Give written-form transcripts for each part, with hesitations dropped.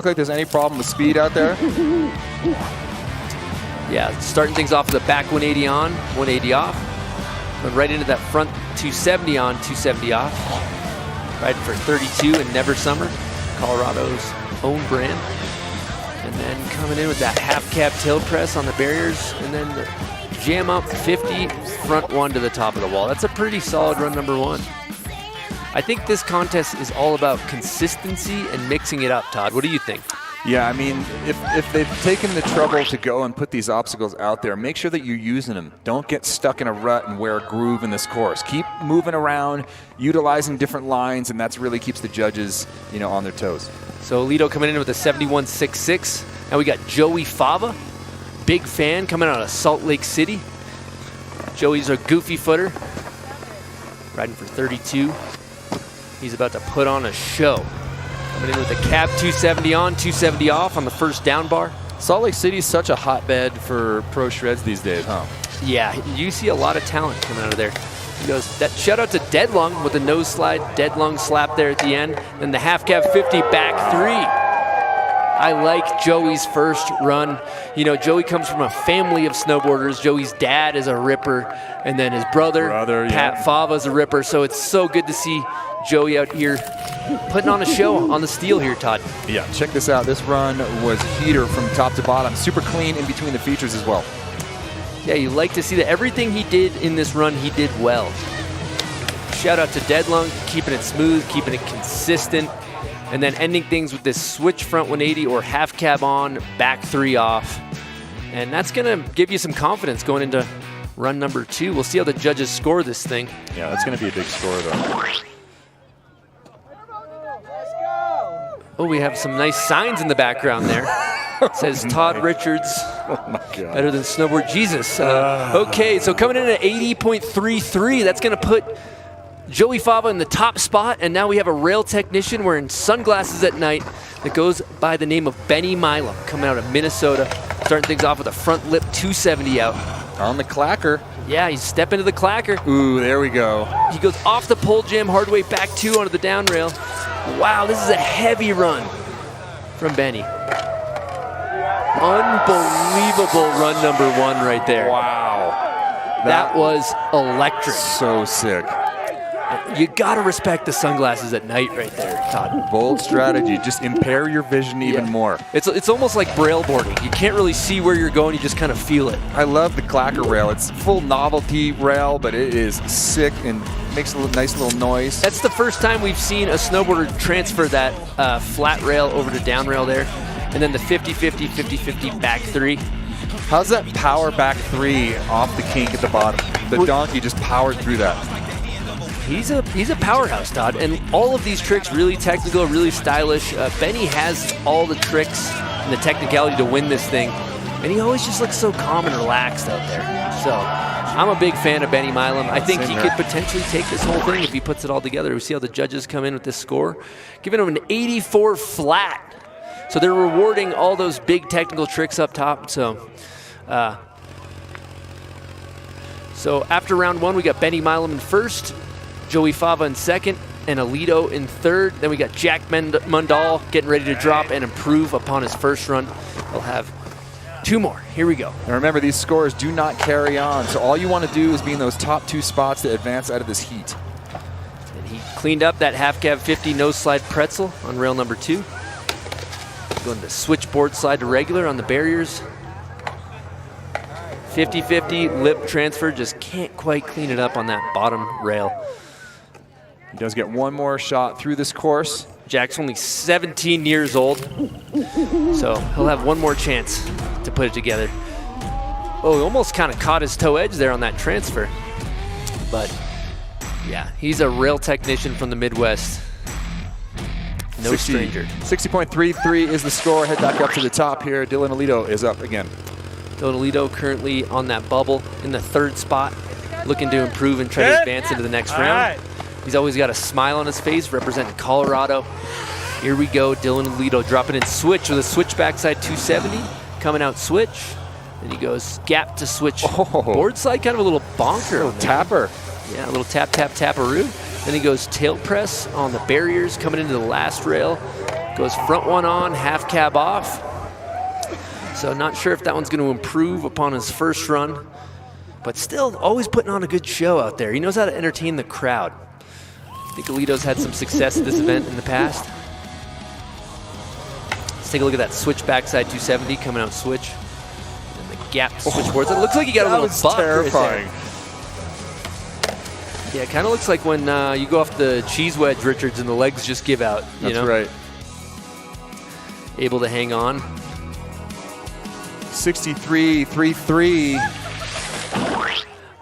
like there's any problem with speed out there. Yeah, starting things off with a back 180 on, 180 off. Went right into that front 270 on, 270 off. Riding for 32 in Never Summer, Colorado's own brand. And then coming in with that half cab tail press on the barriers, and then the jam up 50, front one to the top of the wall. That's a pretty solid run number one. I think this contest is all about consistency and mixing it up, Todd. What do you think? Yeah, I mean, if they've taken the trouble to go and put these obstacles out there, make sure that you're using them. Don't get stuck in a rut and wear a groove in this course. Keep moving around, utilizing different lines, and that's really keeps the judges, on their toes. So Alito coming in with a 71.66. Now we got Joey Fava, big fan, coming out of Salt Lake City. Joey's a goofy footer, riding for 32. He's about to put on a show. Coming in with a cab 270 on, 270 off on the first down bar. Salt Lake City is such a hotbed for pro shreds these days, huh? Yeah, you see a lot of talent coming out of there. He goes, shout out to Deadlung with the nose slide, Deadlung slap there at the end, and the half cab 50 back three. I like Joey's first run. Joey comes from a family of snowboarders. Joey's dad is a ripper, and then his brother Pat Fava is a ripper. So it's so good to see Joey out here putting on a show on the steel here, Todd. Yeah, check this out. This run was heater from top to bottom. Super clean in between the features as well. Yeah, you like to see that. Everything he did in this run, he did well. Shout out to Deadlung, keeping it smooth, keeping it consistent, and then ending things with this switch front 180 or half cab on, back three off. And that's going to give you some confidence going into run number two. We'll see how the judges score this thing. Yeah, that's going to be a big score, though. Oh, we have some nice signs in the background there. It says Todd Richards, better than Snowboard Jesus. Okay, so coming in at 80.33, that's going to put Joey Fava in the top spot, and now we have a rail technician wearing sunglasses at night that goes by the name of Benny Milam, coming out of Minnesota, starting things off with a front lip 270 out. On the clacker. Yeah, he's stepping to the clacker. Ooh, there we go. He goes off the pole jam, hard way back two onto the down rail. Wow, this is a heavy run from Benny. Unbelievable run number one right there. Wow. That was electric. So sick. You gotta respect the sunglasses at night right there, Todd. Bold strategy. Just impair your vision even more. It's almost like braille boarding. You can't really see where you're going, you just kind of feel it. I love the clacker rail. It's full novelty rail, but it is sick and makes a nice little noise. That's the first time we've seen a snowboarder transfer that flat rail over to down rail there. And then the 50-50, 50-50 back three. How's that power back three off the kink at the bottom? The donkey just powered through that. He's a powerhouse, Todd, and all of these tricks really technical, really stylish. Benny has all the tricks and the technicality to win this thing, and he always just looks so calm and relaxed out there. So I'm a big fan of Benny Milam. I think he could potentially take this whole thing if he puts it all together. We see how the judges come in with this score, giving him an 84 flat. So they're rewarding all those big technical tricks up top. So after round one, we got Benny Milam in first, Joey Fava in second, and Alito in third. Then we got Jack Mundal getting ready to drop and improve upon his first run. We'll have two more. Here we go. And remember, these scores do not carry on, so all you want to do is be in those top two spots to advance out of this heat. And he cleaned up that half cab 50 nose slide pretzel on rail number two. Going to switchboard slide to regular on the barriers. 50-50 lip transfer, just can't quite clean it up on that bottom rail. He does get one more shot through this course. Jack's only 17 years old, so he'll have one more chance to put it together. Oh, he almost kind of caught his toe edge there on that transfer. But yeah, he's a rail technician from the Midwest. No stranger. 60.33 is the score. Head back up to the top here. Dylan Alito is up again. Dylan Alito currently on that bubble in the third spot, looking to improve and try to advance into the next round. He's always got a smile on his face, representing Colorado. Here we go, Dylan Alito dropping in switch with a switch backside 270, coming out switch. Then he goes gap to switch board slide, kind of a little bonker. A little tapper. Yeah, a little tap, tap, taparoo. Then he goes tail press on the barriers, coming into the last rail. Goes front one on, half cab off. So not sure if that one's going to improve upon his first run, but still always putting on a good show out there. He knows how to entertain the crowd. I think Alito's had some success at this event in the past. Let's take a look at that switch backside 270 coming out switch. And the gap switchboards. It looks like he got a little buck. Terrifying. Right there. Yeah, it kind of looks like when you go off the cheese wedge, Richards, and the legs just give out. That's right. Able to hang on. 63.33.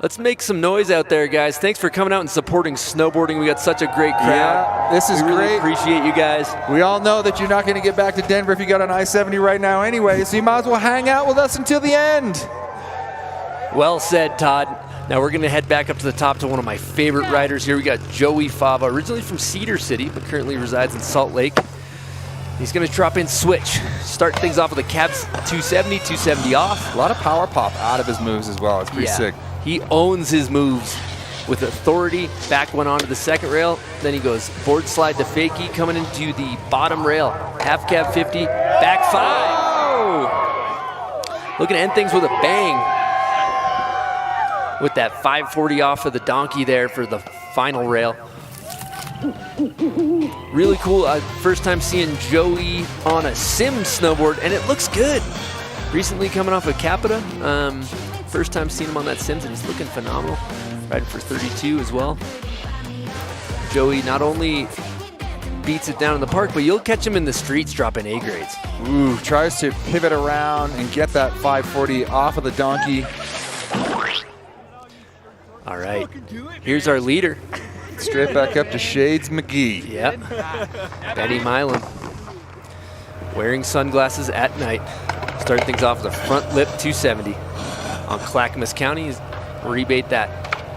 Let's make some noise out there, guys. Thanks for coming out and supporting snowboarding. We got such a great crowd. Yeah, this is we really great. Appreciate you guys. We all know that you're not going to get back to Denver if you got on I-70 right now anyway, so you might as well hang out with us until the end. Well said, Todd. Now we're going to head back up to the top to one of my favorite riders here. We got Joey Fava, originally from Cedar City, but currently resides in Salt Lake. He's going to drop in switch. Start things off with a cab 270, 270 off. A lot of power pop out of his moves as well. It's pretty sick. He owns his moves with authority. Back one onto the second rail. Then he goes board slide to fakie, coming into the bottom rail. Half cab 50, back 5. Oh! Looking to end things with a bang. With that 540 off of the donkey there for the final rail. Really cool. First time seeing Joey on a sim snowboard, and it looks good. Recently coming off of Capita. First time seeing him on that Sims, and he's looking phenomenal. Riding for 32 as well. Joey not only beats it down in the park, but you'll catch him in the streets dropping A grades. Ooh, tries to pivot around and get that 540 off of the donkey. All right, here's our leader. Straight back up to Shades McGee. Yep, Benny Milan. Wearing sunglasses at night. Start things off with a front lip 270. On Clackamas County, he's rebate that.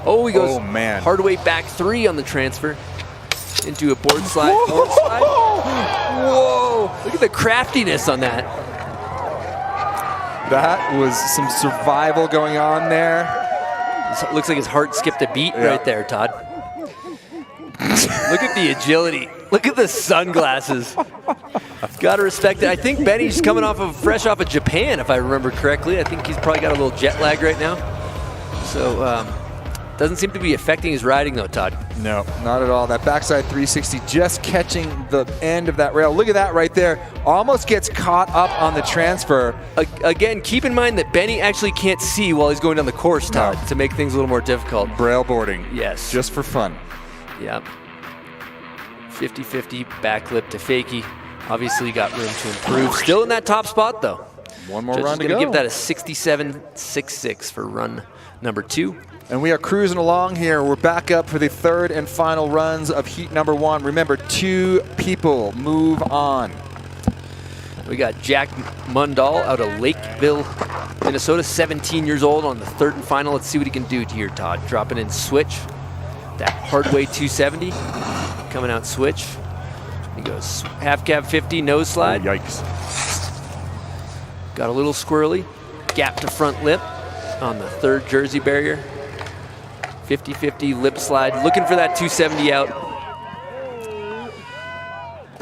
Oh, he goes hard weight back 3 on the transfer. Into a board slide. Board slide. Whoa, look at the craftiness on that. That was some survival going on there. It looks like his heart skipped a beat right there, Todd. Look at the agility. Look at the sunglasses. Gotta respect it. I think Benny's coming fresh off of Japan, if I remember correctly. I think he's probably got a little jet lag right now. So, doesn't seem to be affecting his riding though, Todd. No, not at all. That backside 360 just catching the end of that rail. Look at that right there. Almost gets caught up on the transfer. Again, keep in mind that Benny actually can't see while he's going down the course, Todd, to make things a little more difficult. Braille boarding. Yes. Just for fun. Yep. 50-50 back lip to fakie. Obviously got room to improve. Still in that top spot though. One more run to go. Gonna give that a 67.66 for run number 2. And we are cruising along here. We're back up for the third and final runs of heat number 1. Remember, 2 people move on. We got Jack Mundahl out of Lakeville, Minnesota, 17 years old on the third and final. Let's see what he can do here, Todd. Dropping in switch. That hardway 270 coming out switch. He goes half cab 50, nose slide. Oh, yikes. Got a little squirrely. Gap to front lip on the third jersey barrier. 50-50 lip slide. Looking for that 270 out.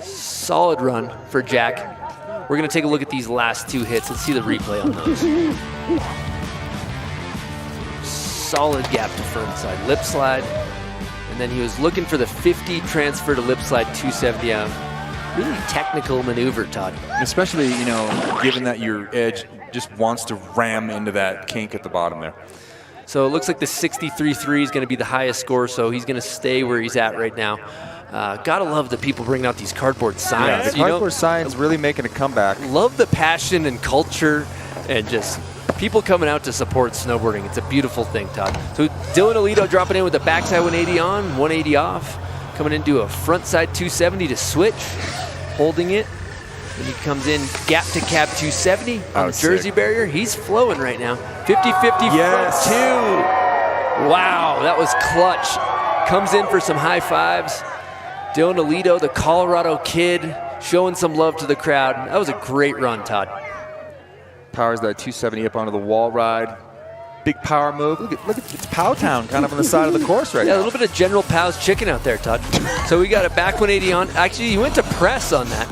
Solid run for Jack. We're going to take a look at these last 2 hits. Let's see the replay on those. Solid gap to front side lip slide. And then he was looking for the 50 transfer to lip slide 270 out. Really technical maneuver, Todd. Especially, you know, given that your edge just wants to ram into that kink at the bottom there. So it looks like the 63.3 is going to be the highest score, so he's going to stay where he's at right now. Gotta love that people bring out these cardboard signs. Yeah, the cardboard signs really making a comeback. Love the passion and culture and just people coming out to support snowboarding. It's a beautiful thing, Todd. So Dylan Alito dropping in with the backside 180 on, 180 off. Coming into a front side 270 to switch, holding it. Then he comes in gap to cab 270 on the jersey barrier. He's flowing right now. 50-50 front 2. Wow, that was clutch. Comes in for some high fives. Dylan Alito, the Colorado kid, showing some love to the crowd. That was a great run, Todd. Powers that 270 up onto the wall ride. Big power move. Look at it's Powtown kind of on the side of the course right now. Yeah, a little bit of General Pow's chicken out there, Todd. So we got a back 180 on. Actually, he went to press on that.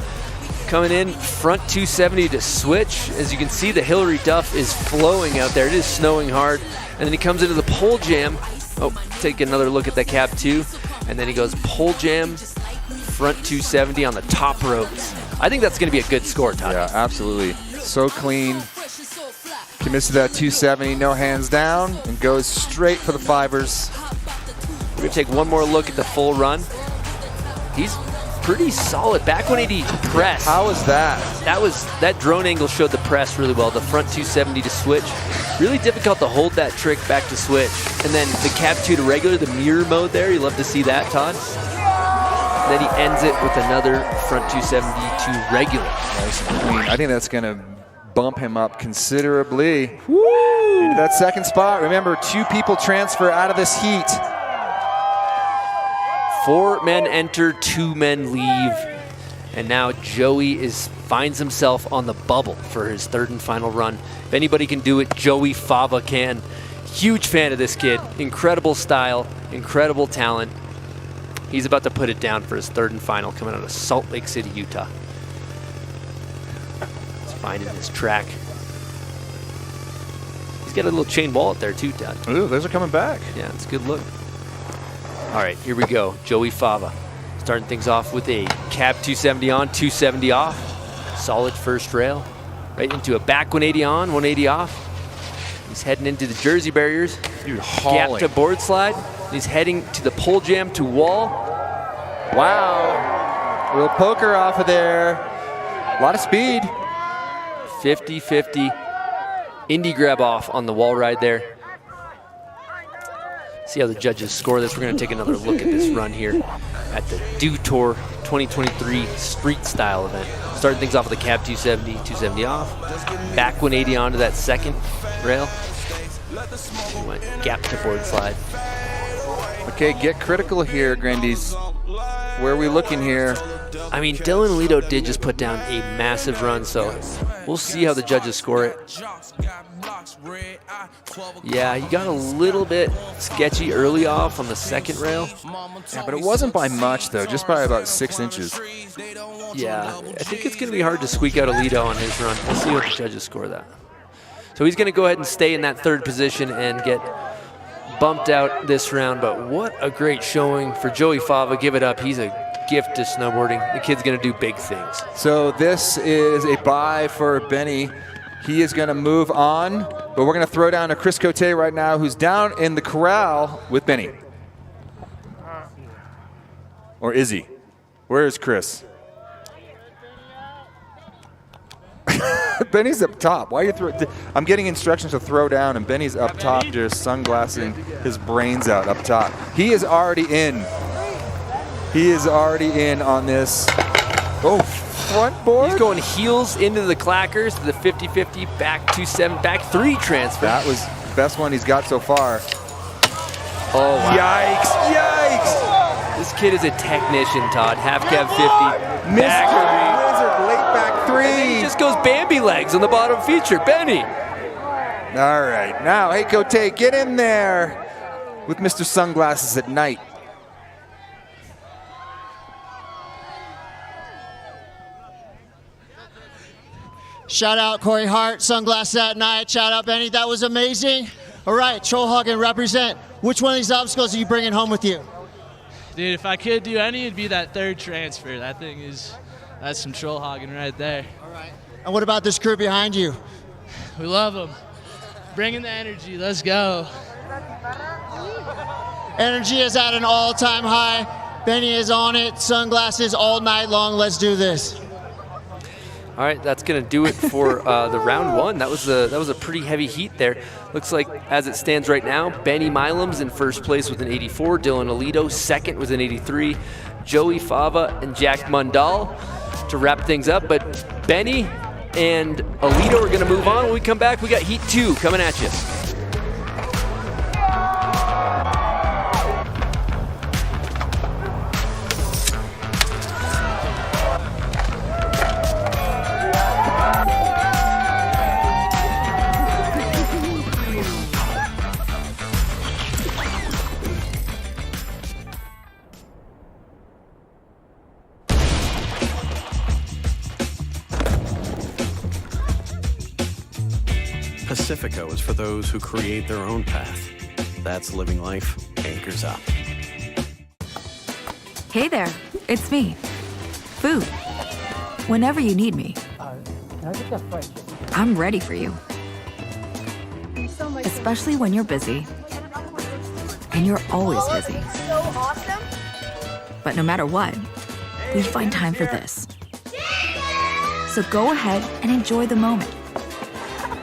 Coming in, front 270 to switch. As you can see, the Hillary Duff is flowing out there. It is snowing hard. And then he comes into the pole jam. Oh, take another look at that cab 2. And then he goes pole jam, front 270 on the top ropes. I think that's going to be a good score, Todd. Yeah, absolutely. So clean. Commits to that 270, no hands down, and goes straight for the fibers. We're going to take one more look at the full run. He's pretty solid. Back 180 press. How was that? That drone angle showed the press really well. The front 270 to switch. Really difficult to hold that trick back to switch. And then the cab 2 to regular, the mirror mode there. You love to see that, Todd. And then he ends it with another front 270 to regular. Nice and clean. I think that's going to bump him up considerably. Woo! Into that second spot. Remember, 2 people transfer out of this heat. 4 men enter, 2 men leave. And now Joey finds himself on the bubble for his 3rd and final run. If anybody can do it, Joey Fava can. Huge fan of this kid. Incredible style, incredible talent. He's about to put it down for his 3rd and final coming out of Salt Lake City, Utah. He's finding his track. He's got a little chain wallet there too, Todd. Ooh, those are coming back. Yeah, it's a good look. All right, here we go. Joey Fava starting things off with a cab 270 on, 270 off. Solid first rail. Right into a back 180 on, 180 off. He's heading into the Jersey barriers. Dude, gap to board slide. He's heading to the pole jam to wall. Wow. A little poker off of there. A lot of speed. 50-50. Indie grab off on the wall ride there. See how the judges score this. We're going to take another look at this run here at the dewtour 2023 Street Style event. Starting things off with a cab 270, 270 off. Back 180 onto that second rail. He went gap to board slide. Okay, get critical here, Grandies. Where are we looking here? I mean, Dylan Alito did just put down a massive run, so we'll see how the judges score it. Yeah, he got a little bit sketchy early off on the second rail. Yeah, but it wasn't by much, though, just by about 6 inches. Yeah, I think it's going to be hard to squeak out Alito on his run. We'll see what the judges score that. So he's going to go ahead and stay in that 3rd position and get bumped out this round, but what a great showing for Joey Fava. Give it up. He's a gift to snowboarding. The kid's going to do big things. So this is a bye for Benny. He is going to move on, but we're going to throw down to Chris Cote right now, who's down in the corral with Benny. Or is he? Where is Chris? Benny's up top. Why are you throwing? I'm getting instructions to throw down, and Benny's up top, just sunglassing his brains out up top. He is already in. He is already in on this. Oh, front board. He's going heels into the clackers to the 50-50, back 2-7, back 3 transfer. That was the best one he's got so far. Oh, wow. Yikes, yikes. This kid is a technician, Todd. Half cab 50. Mr. Wizard, late back 3. And then he just goes Bambi legs on the bottom feature. Benny. All right, now, hey, Cote, get in there with Mr. Sunglasses at night. Shout out Corey Hart, Sunglasses at Night. Shout out Benny, that was amazing. All right, Troll Hogan, represent. Which one of these obstacles are you bringing home with you? Dude, if I could do any, it'd be that 3rd transfer. That's some troll hogging right there. All right. And what about this crew behind you? We love them. Bringing the energy, let's go. Energy is at an all-time high. Benny is on it, sunglasses all night long. Let's do this. All right, that's going to do it for the round 1. That was a pretty heavy heat there. Looks like, as it stands right now, Benny Milam's in first place with an 84, Dylan Alito second with an 83, Joey Fava and Jack Mundal to wrap things up. But Benny and Alito are going to move on. When we come back, we got Heat 2 coming at you. Pacifico is for those who create their own path. That's living life anchors up. Hey there, it's me. Food. Whenever you need me. I'm ready for you. Especially when you're busy. And you're always busy. So awesome. But no matter what, we find time for this. So go ahead and enjoy the moment.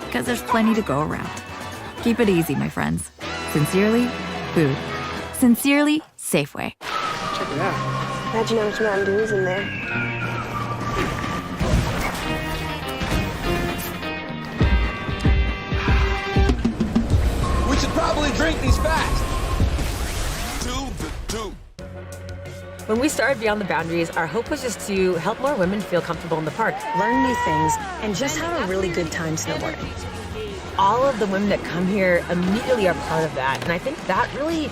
Because there's plenty to go around. Keep it easy, my friends. Sincerely, Food. Sincerely, Safeway. Check it out. Imagine how much Mountain Dew is in there. We should probably drink these fast. When we started Beyond the Boundaries, our hope was just to help more women feel comfortable in the park, learn new things, and just have a really good time snowboarding. All of the women that come here immediately are part of that, and I think that really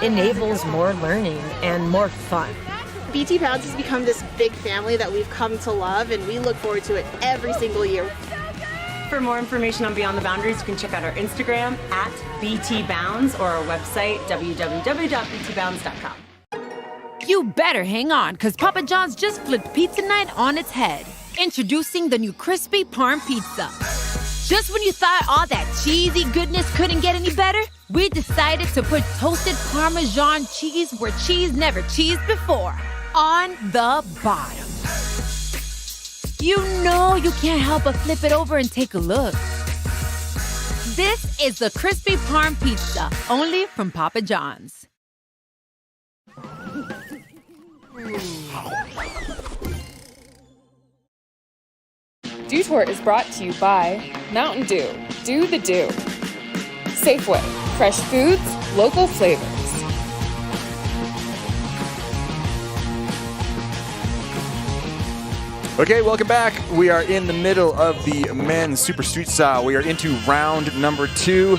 enables more learning and more fun. BT Bounds has become this big family that we've come to love, and we look forward to it every single year. For more information on Beyond the Boundaries, you can check out our Instagram @BTBounds or our website www.btbounds.com. You better hang on, because Papa John's just flipped pizza night on its head. Introducing the new crispy Parm Pizza. Just when you thought all that cheesy goodness couldn't get any better, we decided to put toasted Parmesan cheese where cheese never cheesed before, on the bottom. You know you can't help but flip it over and take a look. This is the crispy Parm Pizza, only from Papa John's. Dewtour is brought to you by Mountain Dew. Do the do. Safeway. Fresh foods, local flavors. Okay, welcome back. We are in the middle of the men's Super Street Style. We are into round number 2.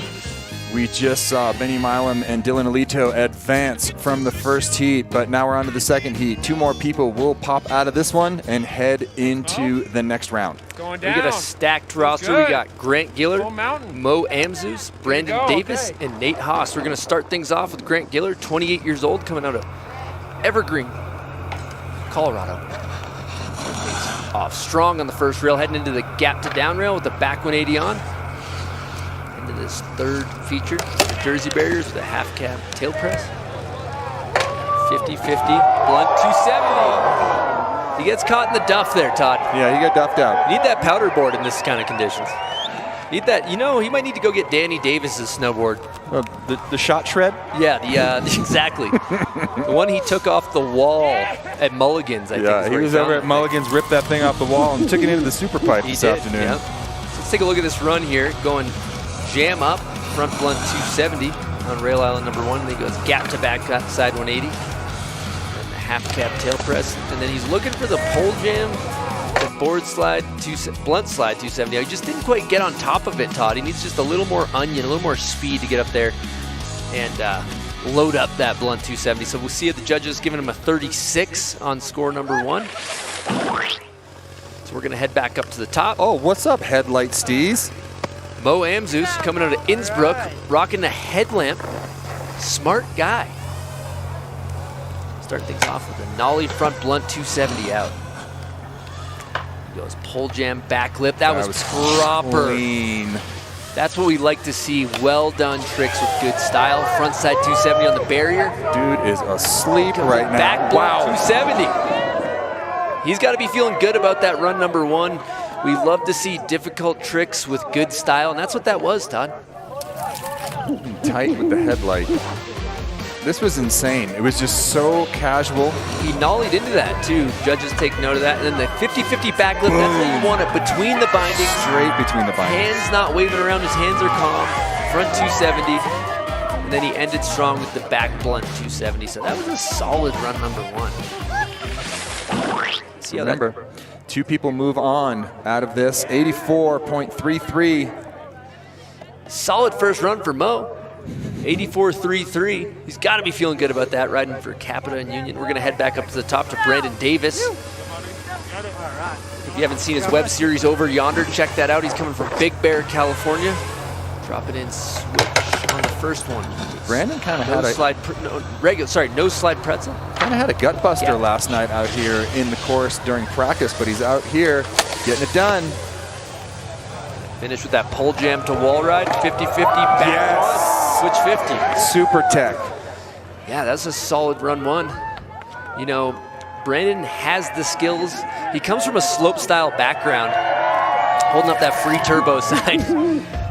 We just saw Benny Milam and Dylan Alito advance from the first heat, but now we're on to the second heat. 2 more people will pop out of this one and head into the next round. We get a stacked roster. We got Grant Gillard, Mo Amzus, Brandon Davis, and Nate Haas. We're going to start things off with Grant Gillard, 28 years old, coming out of Evergreen, Colorado. Off strong on the first rail, heading into the gap to down rail with the back 180 on. Into this third feature, Jersey barriers with a half cab tail press. 50-50, blunt 270. He gets caught in the duff there, Todd. Yeah, he got duffed out. You need that powder board in this kind of conditions. Need that, you know, he might need to go get Danny Davis's snowboard. The shot shred? Yeah, exactly. The one he took off the wall at Mulligan's, I think. Yeah, he was over at Mulligan's, ripped that thing off the wall and took it into the super pipe this afternoon. Yep. So let's take a look at this run here. Going jam up, front blunt 270 on rail island number 1. And then he goes gap to back side 180. And the half cab tail press. And then he's looking for the pole jam, the board slide, blunt slide 270. He just didn't quite get on top of it, Todd. He needs just a little more onion, a little more speed to get up there and load up that blunt 270. So we'll see if the judges giving him a 36 on score number 1. So we're going to head back up to the top. Oh, what's up, Headlight Steez? Mo Amzus coming out of Innsbruck, rocking the headlamp. Smart guy. Start things off with a nollie front blunt 270 out. He goes pole jam back lip. That was proper. Clean. That's what we like to see. Well done tricks with good style. Front side 270 on the barrier. Dude is asleep right now. Back blunt 270. He's got to be feeling good about that run number 1. We love to see difficult tricks with good style, and that's what that was, Todd. Tight with the headlight. This was insane. It was just so casual. He nollied into that, too. Judges take note of that. And then the 50-50 backlip, that's what you want it between the bindings. Straight between the bindings. Hands not waving around, his hands are calm. Front 270. And then he ended strong with the back blunt 270. So that was a solid run number 1. See how Remember, 2 people move on out of this. 84.33. Solid first run for Mo. 84.33. He's got to be feeling good about that, riding for Capita and Union. We're going to head back up to the top to Brandon Davis. If you haven't seen his web series Over Yonder, check that out. He's coming from Big Bear, California. Drop it in, switch on the first one. Brandon kind of no had a slide, no slide pretzel. Kind of had a gut buster last night out here in the course during practice, but he's out here getting it done. Finish with that pole jam to wall ride, 50-50 back one, switch 50. Super tech. Yeah, that's a solid run one. You know, Brandon has the skills. He comes from a slope style background, holding up that free turbo sign.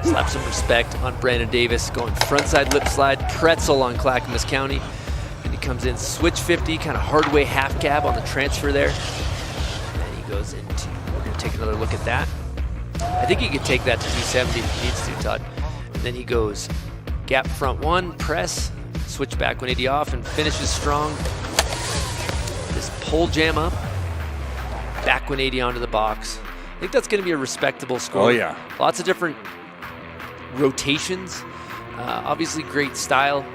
Slap some respect on Brandon Davis, going frontside lip slide, pretzel on Clackamas County. And he comes in, switch 50, kind of hard way half cab on the transfer there. And then he goes into, we're gonna take another look at that. I think he could take that to 270 if he needs to, Todd. And then he goes gap front one, press, switch back 180 off, and finishes strong. This pole jam up, back 180 onto the box. I think that's gonna be a respectable score. Oh yeah. Lots of different rotations, obviously great style.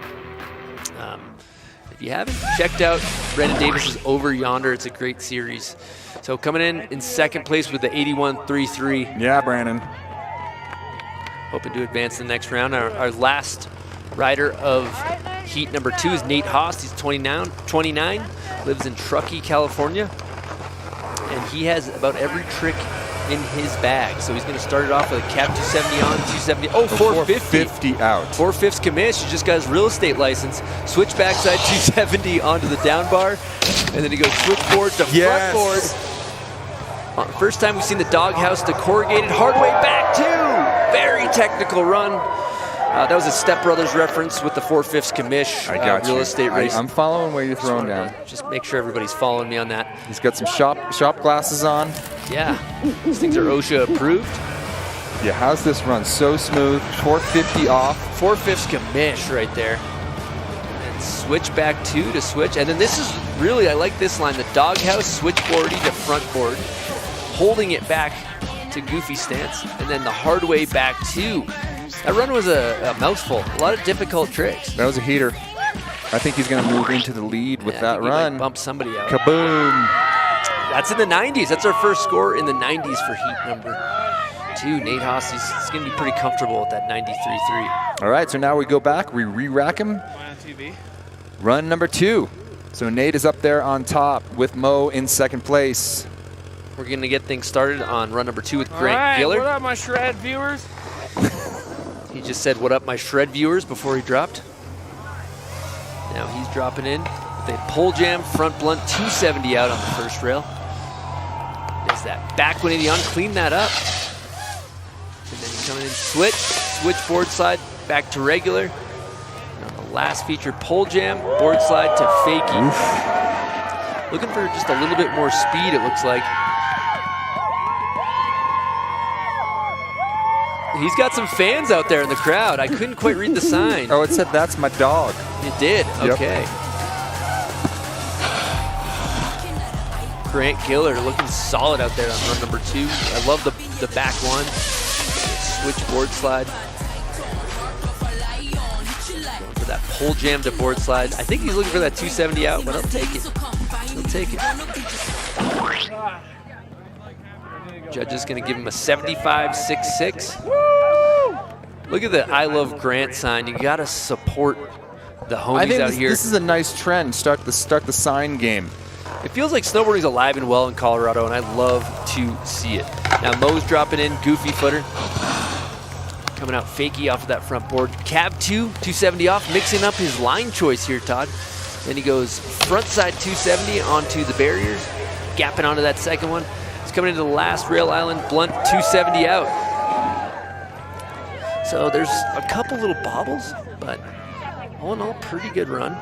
If you haven't checked out Brandon Davis's Over Yonder, it's a great series. So coming in second place with the 81.33. Yeah, Brandon. Hoping to advance to the next round. Our last rider of heat number 2 is Nate Haas. He's 29, lives in Truckee, California. And he has about every trick in his bag. So he's going to start it off with a cab 270 on, 270. Oh, 450. 450 out. 4/5 commish. He just got his real estate license. Switch backside 270 onto the down bar. And then he goes switchboard to front board. First time we've seen the doghouse to corrugated. Hard way back too. Very technical run. That was a Step Brothers reference with the 4/5 commish. I got real you. estate race. I'm following where you're throwing down. Just make sure everybody's following me on that. He's got some shop glasses on. Yeah, these things are OSHA approved. Yeah, how's this run? So smooth. 450 off. 4/5 commish right there. And switch back 2 to switch. And then this is really, I like this line, the doghouse switchboardy to front board, holding it back to goofy stance, and then the hard way back 2. That run was a mouthful. A lot of difficult tricks. That was a heater. I think he's going to move into the lead with that run. He might bump somebody out. Kaboom. That's in the 90s. That's our first score in the 90s for heat number 2. Nate Haas is going to be pretty comfortable with that 93.3. All right, so now we go back. We re-rack him. Run number 2. So Nate is up there on top with Mo in second place. We're going to get things started on run number 2 with Grant All right, Giller. what up, my Shred viewers? He just said, what up, my Shred viewers, before he dropped. Now he's dropping in with a pole jam, front blunt, 270 out on the first rail. There's that back 180 on, clean that up. And then he's coming in, switch board slide, back to regular. And on the last feature, pole jam, board slide to fakie. Oof. Looking for just a little bit more speed, it looks like. He's got some fans out there in the crowd. I couldn't quite read the sign. Oh, it said, "That's my dog." It did? Yep. Okay. Grant Giller looking solid out there on run number 2. I love the back one. Switch board slide. Going for that pole jam to board slide. I think he's looking for that 270 out, but I'll take it. He'll take it. Judge is going to give him a 75.66. Look at the I Love Grant sign. You got to support the homies out here. This is a nice trend. Start the sign game. It feels like snowboarding's alive and well in Colorado, and I love to see it. Now Mo's dropping in, goofy footer. Coming out fakie off of that front board. Cab 2, 270 off, mixing up his line choice here, Todd. Then he goes front side 270 onto the barriers, gapping onto that second one. He's coming into the last rail island, blunt 270 out. So there's a couple little bobbles, but all in all, pretty good run.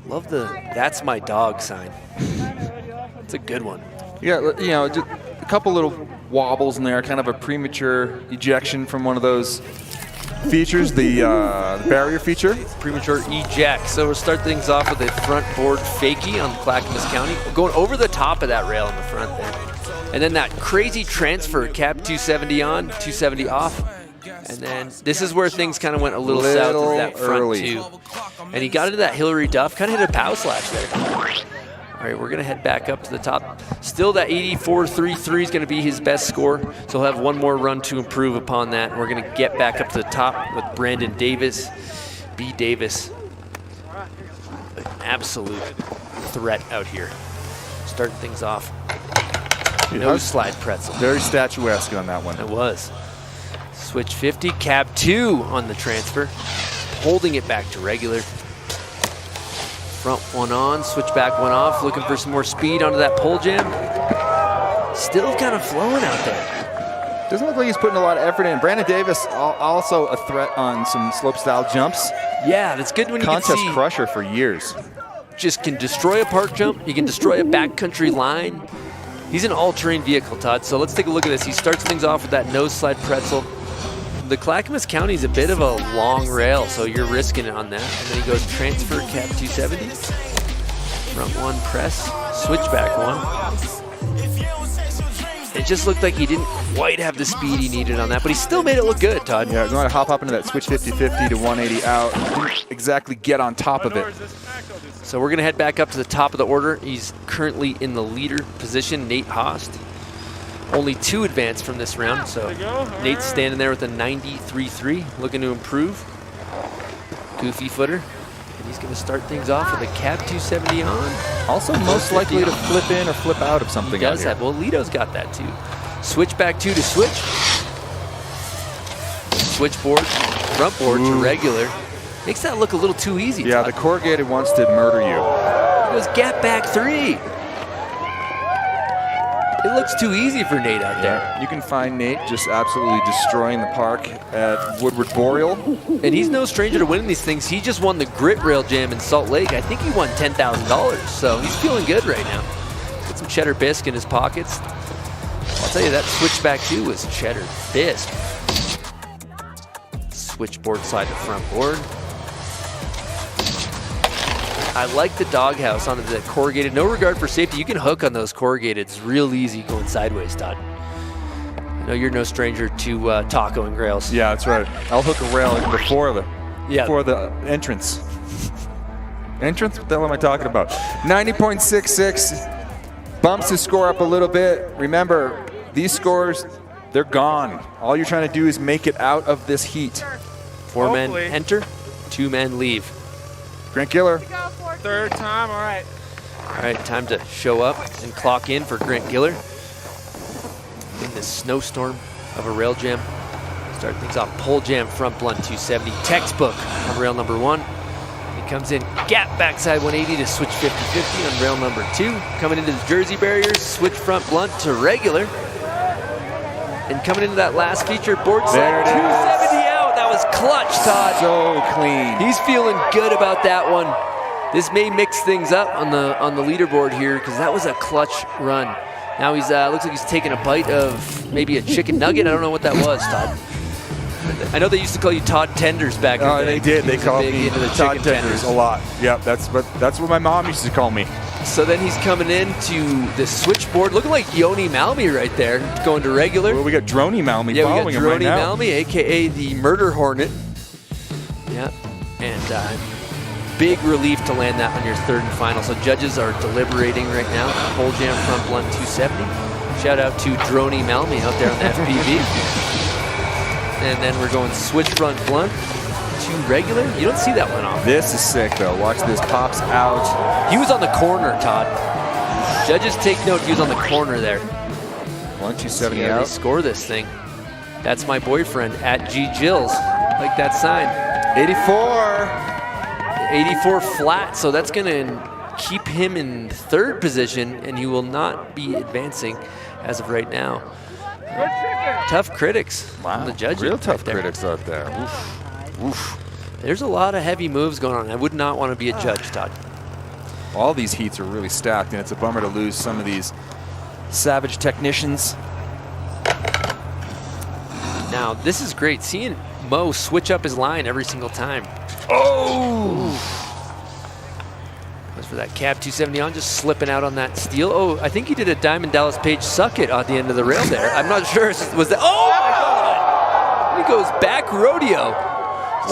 Love the "that's my dog" sign. It's a good one. Yeah, you know, just a couple little wobbles in there, kind of a premature ejection from one of those features, the barrier feature. Premature eject. So we'll start things off with a front board fakie on Clackamas County. We're going over the top of that rail in the front there. And then that crazy transfer, cab 270 on, 270 off. And then this is where things kind of went a little south of that front early. 2. And he got into that Hillary Duff, kind of hit a pow slash there. All right, we're going to head back up to the top. Still, that 84.33 is going to be his best score, so he'll have one more run to improve upon that. We're going to get back up to the top with Brandon Davis. B. Davis, an absolute threat out here. Starting things off. No slide pretzel. Very statuesque on that one. It was. Switch 50, cab 2 on the transfer. Holding it back to regular. Front one on, switch back one off, looking for some more speed onto that pole jam. Still kind of flowing out there. Doesn't look like he's putting a lot of effort in. Brandon Davis, also a threat on some slope-style jumps. Yeah, that's good when you can see. Contest crusher for years. Just can destroy a park jump. He can destroy a backcountry line. He's an all-terrain vehicle, Todd. So let's take a look at this. He starts things off with that nose slide pretzel. The Clackamas County is a bit of a long rail, so you're risking it on that. And then he goes transfer, cab 270. Front one press, switchback one. It just looked like he didn't quite have the speed he needed on that, but he still made it look good, Todd. Yeah, you want to hop up into that switch 50-50 to 180 out. Didn't exactly get on top of it. So we're going to head back up to the top of the order. He's currently in the leader position, Nate Host. Only 2 advanced from this round, so Nate's standing there with a 93.3, looking to improve. Goofy footer, and he's going to start things off with a cab 270 on. Also most likely to flip in or flip out of something. He does have. Well, Lito's got that too. Switch back 2 to switch. Switchboard, front board to regular. Makes that look a little too easy. Yeah, Todd. the corrugated wants to murder you. It goes gap back 3. It looks too easy for Nate out there. You can find Nate just absolutely destroying the park at Woodward Boreal. And he's no stranger to winning these things. He just won the Grit Rail Jam in Salt Lake. I think he won $10,000, so he's feeling good right now. Got some cheddar bisque in his pockets. I'll tell you, that switchback 2 was cheddar bisque. Switchboard side to front board. I like the doghouse on the corrugated. No regard for safety. You can hook on those corrugated. It's real easy going sideways, Todd. I know you're no stranger to taco and rails. Yeah, that's right. I'll hook a rail before the entrance. Entrance? What the hell am I talking about? 90.66. Bumps his score up a little bit. Remember, these scores, they're gone. All you're trying to do is make it out of this heat. 4 men enter, 2 men leave. Grant Giller. 3rd time, all right. All right, time to show up and clock in for Grant Giller. In this snowstorm of a rail jam. Start things off, pole jam, front blunt 270. Textbook on rail number 1. He comes in, gap backside 180 to switch 50-50 on rail number 2. Coming into the Jersey barriers, switch front blunt to regular. And coming into that last feature, board side 270 out. That was clutch, Todd. So clean. He's feeling good about that one. This may mix things up on the leaderboard here because that was a clutch run. Now he's looks like he's taking a bite of maybe a chicken nugget. I don't know what that was, Todd. I know they used to call you Todd Tenders back in the day. They did. They called me into the Todd chicken Tenders a lot. Yep, that's what my mom used to call me. So then he's coming into the switchboard, looking like Yoni Malmi right there, going to regular. Well, we got Droney Malmi following him Droney right now. Malmi, a.k.a. the Murder Hornet. Yeah, and big relief to land that on your 3rd and final. So judges are deliberating right now. Pole jam front blunt 270. Shout out to Droney Malmi out there on the FPV. And then we're going switch front blunt to regular. You don't see that one off. This is sick, though. Watch this. Pops out. He was on the corner, Todd. Judges take note. He was on the corner there. 1-270 out. out. Score this thing. That's my boyfriend at G Jills. Like that sign. 84 flat. So that's going to keep him in 3rd position, and he will not be advancing as of right now. Tough critics on the judges. Real tough critics out there. Oof. Oof. There's a lot of heavy moves going on. I would not want to be a judge, Todd. All these heats are really stacked, and it's a bummer to lose some of these savage technicians. Now, this is great. Seeing Mo switch up his line every single time. Oh! Goes for that cab 270 on, just slipping out on that steel. Oh, I think he did a Diamond Dallas Page suck it at the end of the rail there. I'm not sure. Was that? Oh my God! He goes back rodeo.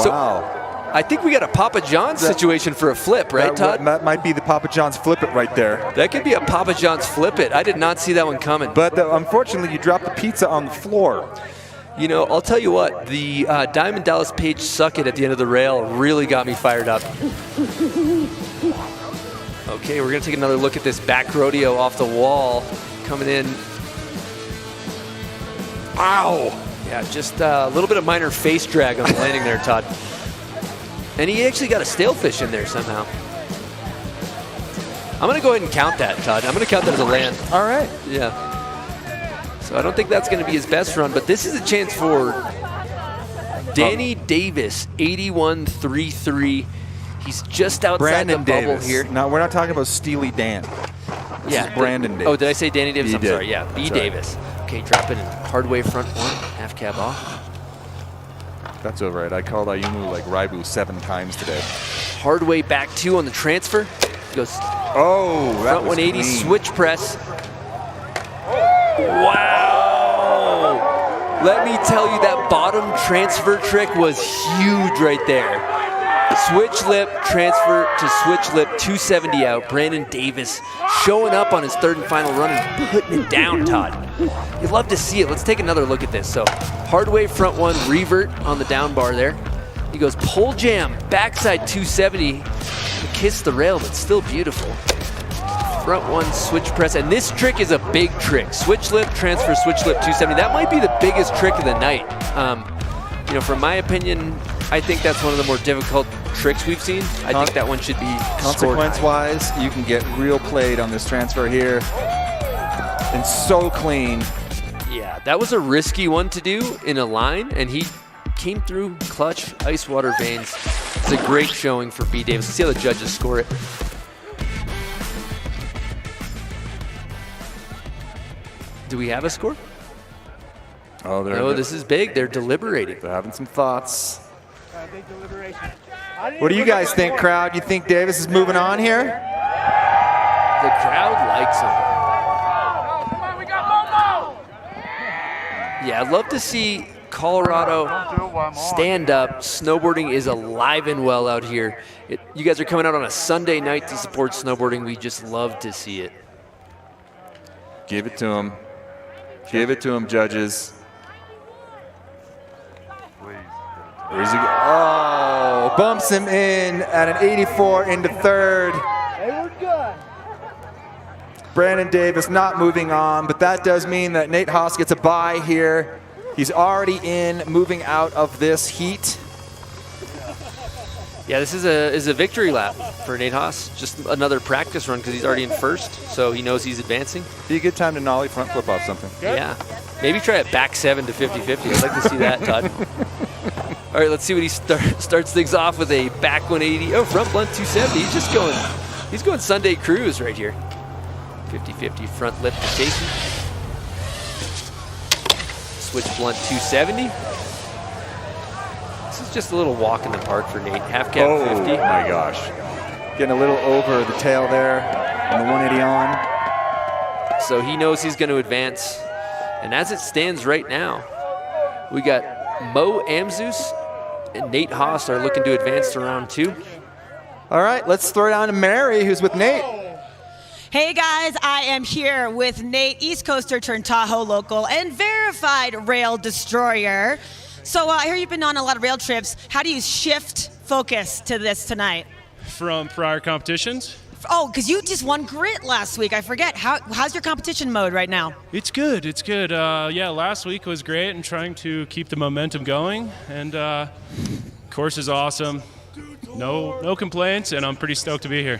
Wow. I think we got a Papa John's situation for a flip, right, Todd? That might be the Papa John's flip it right there. That could be a Papa John's flip it. I did not see that one coming. But unfortunately, you dropped the pizza on the floor. You know, I'll tell you what, the Diamond Dallas Page suck it at the end of the rail really got me fired up. Okay, we're going to take another look at this back rodeo off the wall coming in. Ow! Yeah, just a little bit of minor face drag on the landing there, Todd. And he actually got a stale fish in there somehow. I'm going to go ahead and count that, Todd. I'm going to count that as a land. All right. Yeah. So I don't think that's going to be his best run, but this is a chance for Danny Davis, 81.33. He's just outside Brandon the bubble Davis. here. No, we're not talking about Steely Dan. This is Brandon Davis. Oh, did I say Danny Davis? I'm did. sorry. Yeah, B. That's Davis. right. Okay, dropping hard way front one, half cab off. That's all right. I called Ayumu like Raibu 7 times today. Hard way back 2 on the transfer. Goes oh, that front was 180 clean. switch press. Wow! Let me tell you, that bottom transfer trick was huge right there. Switch lip, transfer to switch lip, 270 out. Brandon Davis showing up on his third and final run and putting it down, Todd. You'd love to see it. Let's take another look at this. So, hard way front one, revert on the down bar there. He goes pole jam, backside 270. Kiss the rail, but still beautiful. Front one, switch press, and this trick is a big trick. Switch lip, transfer, switch lip, 270. That might be the biggest trick of the night. You know, from my opinion, I think that's one of the more difficult tricks we've seen. I think that one should be consequence-wise. You can get real played on this transfer here, and so clean. Yeah, that was a risky one to do in a line, and he came through clutch, ice water veins. It's a great showing for B. Davis. Let's see how the judges score it. Do we have a score? Oh, no, this is big. They're deliberating. They're having some thoughts. What do you guys think, crowd? You think Davis is moving on here? The crowd likes him. Yeah, I'd love to see Colorado stand up. Snowboarding is alive and well out here. You guys are coming out on a Sunday night to support snowboarding. We just love to see it. Give it to him. Give it to him, judges. Where's he go? Oh, bumps him in at an 84 into third. Brandon Davis not moving on, but that does mean that Nate Haas gets a bye here. He's already in, moving out of this heat. Yeah, this is a victory lap for Nate Haas. Just another practice run because he's already in first, so he knows he's advancing. Be a good time to nollie front flip off something. Yeah, maybe try it back 7 to 50-50. I'd like to see that, Todd. All right, let's see what he starts things off with a back 180. Oh, front blunt 270. He's going Sunday cruise right here. 50-50 front lip to Casey. Switch blunt 270. This is just a little walk in the park for Nate. Half cap 50. Oh my gosh. Getting a little over the tail there on the 180 on. So he knows he's going to advance. And as it stands right now, we got Mo Amzus and Nate Haas are looking to advance to round 2. All right, let's throw it down to Mary, who's with Nate. Hey guys, I am here with Nate, East Coaster turned Tahoe local and verified rail destroyer. So I hear you've been on a lot of rail trips. How do you shift focus to this tonight? From prior competitions? Oh, because you just won Grit last week. I forget. How's your competition mode right now? It's good. It's good. Yeah, last week was great and trying to keep the momentum going. And course is awesome. No complaints, and I'm pretty stoked to be here.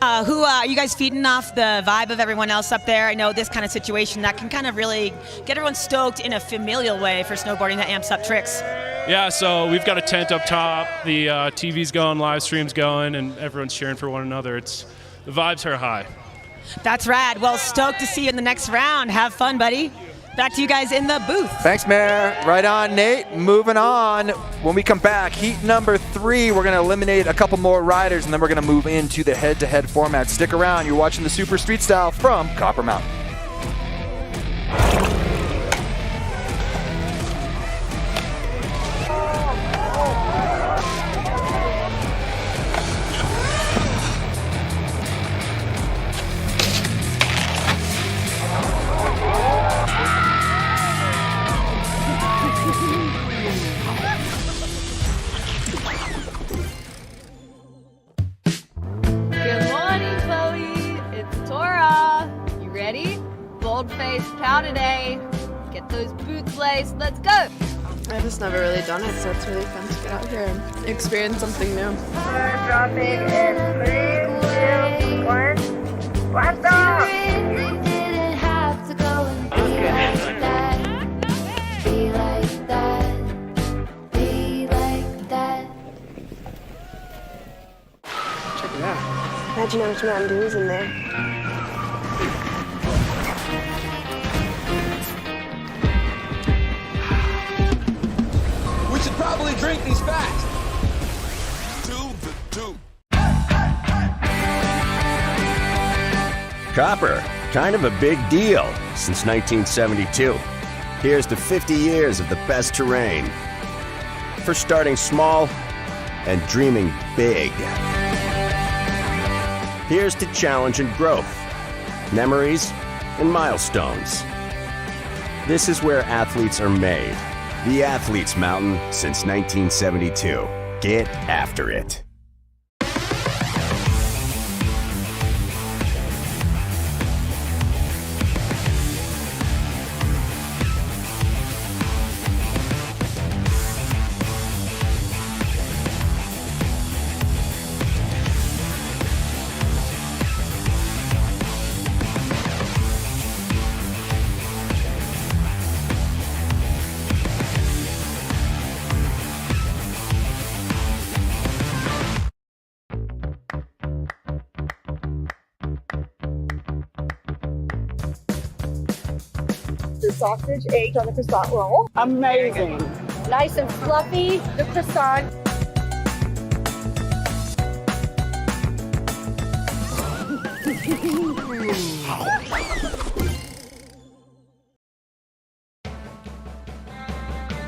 Who are you guys feeding off the vibe of everyone else up there? I know this kind of situation that can kind of really get everyone stoked in a familial way for snowboarding that amps up tricks. Yeah, so we've got a tent up top. The TV's going, live stream's going, and everyone's cheering for one another. The vibes are high. That's rad. Well, stoked to see you in the next round. Have fun, buddy. Back to you guys in the booth. Thanks, Mayor. Right on, Nate. Moving on. When we come back, heat number 3, we're going to eliminate a couple more riders, and then we're going to move into the head-to-head format. Stick around. You're watching the Super Street Style from Copper Mountain. those boots laced. Let's go. I've just never really done it, so it's really fun to get out here and experience something new. Dropping in 3, 2, 1. Blast off! Be like that. Be like that. Check it out. Imagine how much Mountain Dew is in there. We should probably drink these fast. Two. Copper, kind of a big deal since 1972. Here's to 50 years of the best terrain. For starting small and dreaming big. Here's to challenge and growth, memories and milestones. This is where athletes are made. The Athletes Mountain since 1972. Get after it. The sausage, eggs on the croissant roll. Amazing. Nice and fluffy, the croissant.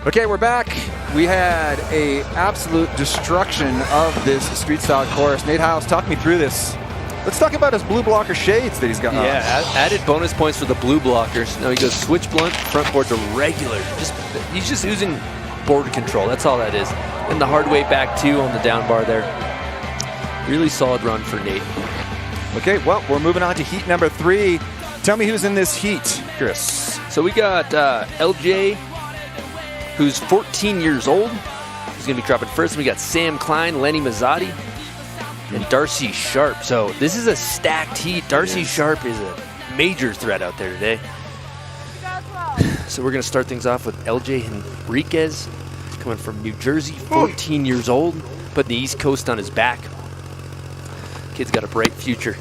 Okay, we're back. We had a absolute destruction of this street style course. Nate Hiles, talk me through this. Let's talk about his blue blocker shades that he's got on. Yeah, added bonus points for the blue blockers. Now he goes switch blunt, front board to regular. He's just using board control. That's all that is. And the hard way back too on the down bar there. Really solid run for Nate. Okay, well, we're moving on to heat number 3. Tell me who's in this heat, Chris. So we got LJ, who's 14 years old. He's going to be dropping first. We got Sam Klein, Lenny Mazzotti, and Darcy Sharp. So this is a stacked heat. Darcy Sharp is a major threat out there today. So we're going to start things off with LJ Henriquez, coming from New Jersey, 14 years old, putting the East Coast on his back. Kid's got a bright future.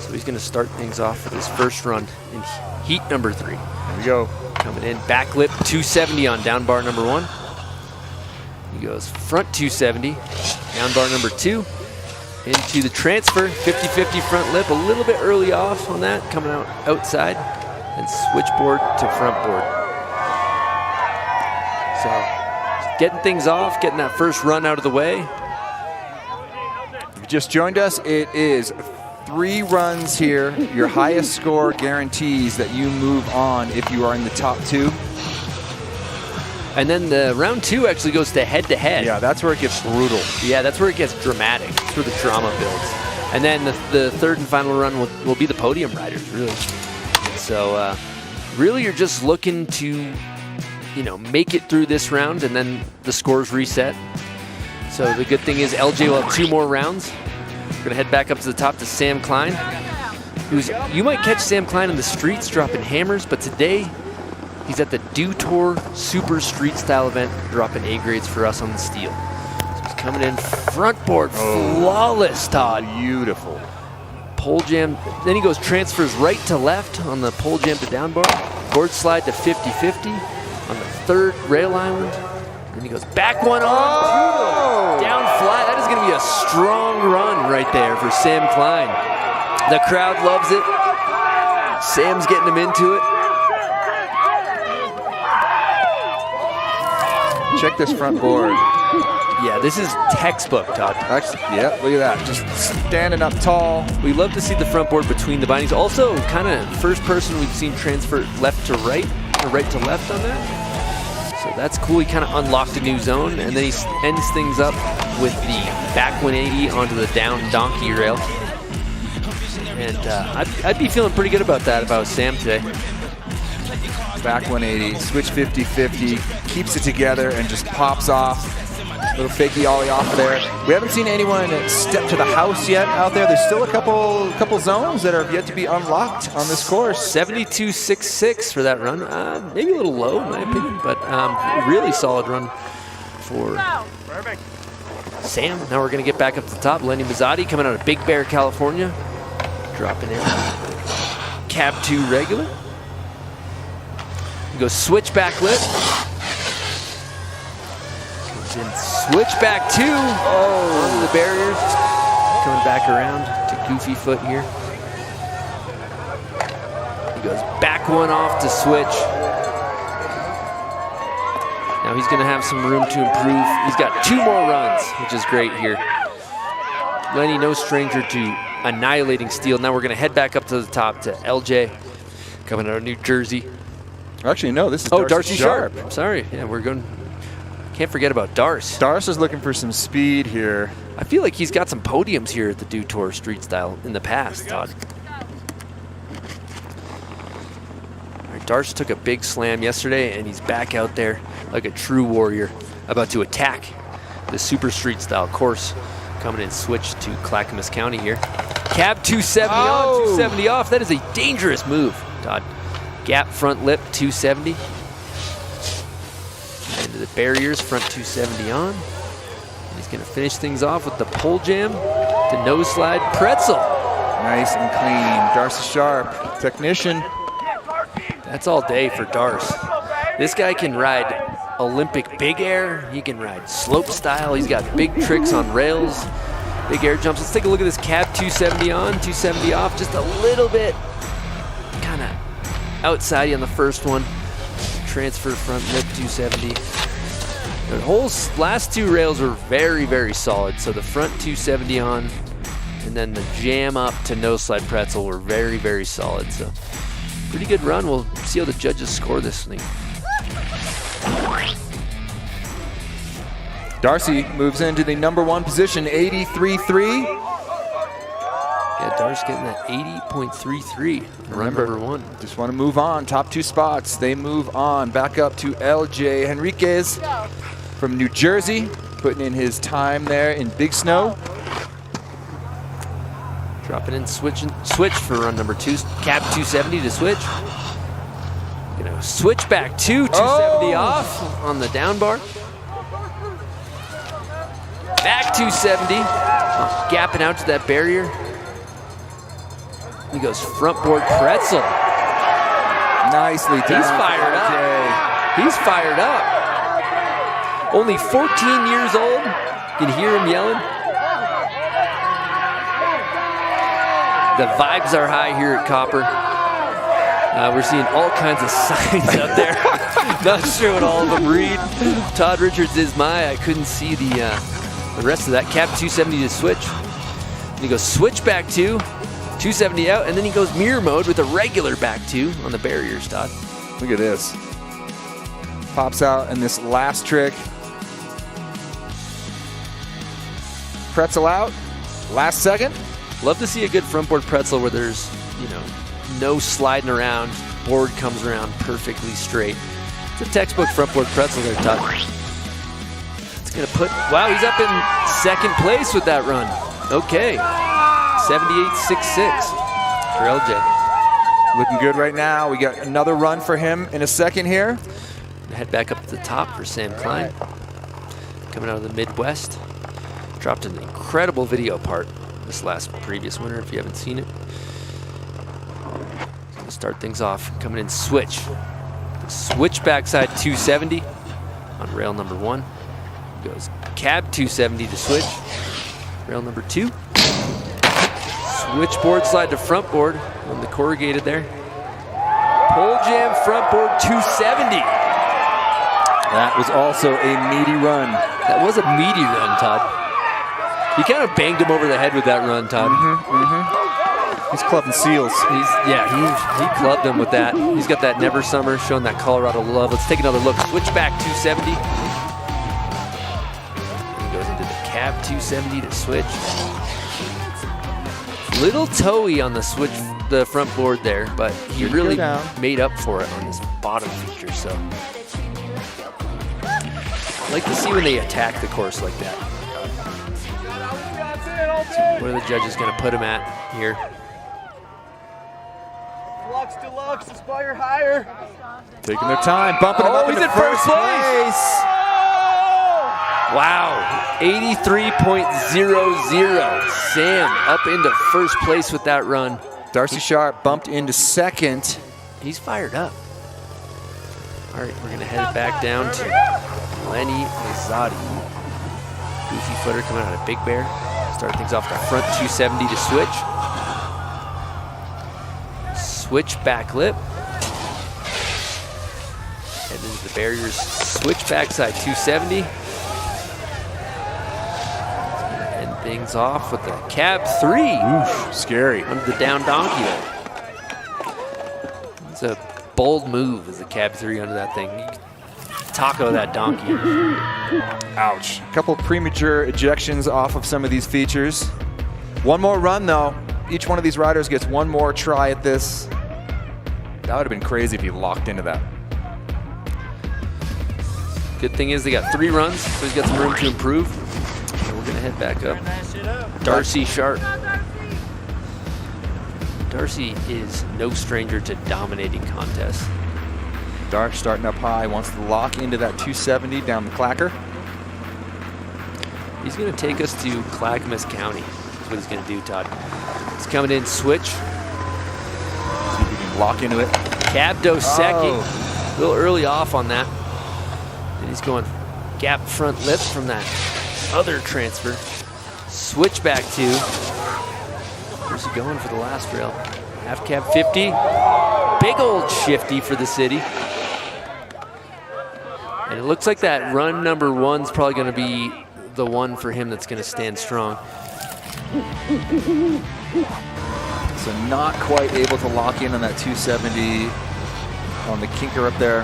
So he's going to start things off with his first run in heat number 3. There we go. Coming in, back lip 270 on down bar number 1. He goes front 270, down bar number 2. Into the transfer, 50-50 front lip, a little bit early off on that, coming out outside, and switchboard to front board. So, getting things off, getting that first run out of the way. If you just joined us, it is 3 runs here. Your highest score guarantees that you move on if you are in the top 2. And then the round 2 actually goes to head-to-head. Yeah, that's where it gets brutal. Yeah, that's where it gets dramatic. That's where the drama builds. And then the third and final run will be the podium riders, really. So, really, you're just looking to, make it through this round, and then the scores reset. So the good thing is LJ will have 2 more rounds. We're going to head back up to the top to Sam Klein. You might catch Sam Klein in the streets dropping hammers, but today, he's at the dewtour Super Street Style event, dropping A grades for us on the steel. So he's coming in front board, flawless, Todd. Beautiful. Pole jam, then he goes transfers right to left on the pole jam to down bar. Board slide to 50-50 on the 3rd rail island. Then he goes back one on, down flat. That is going to be a strong run right there for Sam Klein. The crowd loves it. Sam's getting him into it. Check this front board. Yeah, this is textbook, Todd. Yeah, look at that. Just standing up tall. We love to see the front board between the bindings. Also, kind of first person we've seen transfer left to right, or right to left on that. So that's cool. He kind of unlocked a new zone, and then he ends things up with the back 180 onto the down donkey rail. And I'd be feeling pretty good about that, about Sam today. Back 180, switch 50-50, keeps it together and just pops off. Little fakey ollie off there. We haven't seen anyone step to the house yet out there. There's still a couple zones that are yet to be unlocked on this course. 72.66 for that run. Maybe a little low in my opinion, but really solid run for Sam. Now we're going to get back up to the top. Lenny Mazzotti coming out of Big Bear, California. Dropping in. Cab 2 regular. He goes switch back lip. Comes in switch back 2. Oh, onto the barriers. Coming back around to Goofy Foot here. He goes back 1 off to switch. Now he's going to have some room to improve. He's got 2 more runs, which is great here. Lenny, no stranger to annihilating steel. Now we're going to head back up to the top to LJ, coming out of New Jersey. Actually, no, this is Darcy Sharp. Sorry. Yeah, we're going. Can't forget about Darce. Darce is looking for some speed here. I feel like he's got some podiums here at the dewtour Street Style in the past, Todd. All right, Darce took a big slam yesterday, and he's back out there like a true warrior, about to attack the Super Street Style course. Coming in switch to Clackamas County here. Cab 270 on, 270 off. That is a dangerous move, Todd. Gap front lip 270. Into the barriers, front 270 on. He's going to finish things off with the pole jam to nose slide pretzel. Nice and clean. Darcy Sharp, technician. That's all day for Darce. This guy can ride Olympic big air. He can ride slope style. He's got big tricks on rails, big air jumps. Let's take a look at this cab 270 on, 270 off. Just a little bit kind of outside on the first one. Transfer front lip 270. The whole last 2 rails were very, very solid. So the front 270 on and then the jam up to nose slide pretzel were very, very solid. So pretty good run. We'll see how the judges score this thing. Darcy moves into the #1 position, 83.3. Yeah, Darce getting that 80.33. Run #1. Just want to move on. Top 2 spots. They move on. Back up to LJ Henriquez from New Jersey, putting in his time there in Big Snow. Dropping in switch for run #2. Cab 270 to switch. Switch back 270 off on the down bar. Back 270, gapping out to that barrier. He goes front board pretzel. Nicely done. He's fired up. He's fired up. Only 14 years old. You can hear him yelling. The vibes are high here at Copper. We're seeing all kinds of signs out there. Not sure what all of them read. Todd Richards is I couldn't see the rest of that. Cab 270 to switch. And he goes switch back 2, 270 out, and then he goes mirror mode with a regular back 2 on the barriers, Todd. Look at this. Pops out in this last trick. Pretzel out, last second. Love to see a good front board pretzel where there's, no sliding around. Board comes around perfectly straight. It's a textbook front board pretzel there, Todd. It's going to put, wow, he's up in 2nd place with that run. Okay, 78.66 for LJ. Looking good right now. We got another run for him in a second here. Head back up to the top for Sam Klein. Coming out of the Midwest. Dropped an incredible video part this previous winter if you haven't seen it. Gonna start things off. Coming in switch. Switch backside 270 on rail #1. Goes cab 270 to switch. Rail #2. Switch board slide to front board on the corrugated there. Pole jam front board 270. That was also a meaty run. That was a meaty run, Todd. You kind of banged him over the head with that run, Todd. He's clubbing seals. He clubbed him with that. He's got that Never Summer, showing that Colorado love. Let's take another look. Switch back 270. And goes into the cab 270 to switch. Little toey on the switch, the front board there, but he really made up for it on this bottom feature, so. I like to see when they attack the course like that. So where are the judges going to put him at here? Deluxe, Aspire higher. Taking their time, bumping him up he's into in first place. Wow, 83.00. Sam up into first place with that run. Darcy Sharp bumped into second. He's fired up. All right, we're gonna head back down to Lenny Izzotti. Goofy footer coming out of Big Bear. Start things off the front 270 to switch. Switch back lip. And into the barriers, switch backside 270. End things off with the cab 3. Oof, scary. Under the down donkey there. It's a bold move as the cab 3 under that thing. Taco that donkey. Ouch. A couple premature ejections off of some of these features. One more run though. Each one of these riders gets one more try at this. That would have been crazy if he locked into that. Good thing is they got 3 runs, so he's got some room to improve. So we're gonna head back up. Darcy Sharp. Darcy is no stranger to dominating contests. Dark starting up high, wants to lock into that 270 down the clacker. He's gonna take us to Clackamas County. That's what he's gonna do, Todd. He's coming in switch. See if we can lock into it. Cab Dosecki. A little early off on that. And he's going gap front lip from that other transfer. Switch back 2. Where's he going for the last rail? Half cab 50. Big old shifty for the city. And it looks like that run number 1's probably going to be the one for him that's going to stand strong. So not quite able to lock in on that 270 on the kinker up there.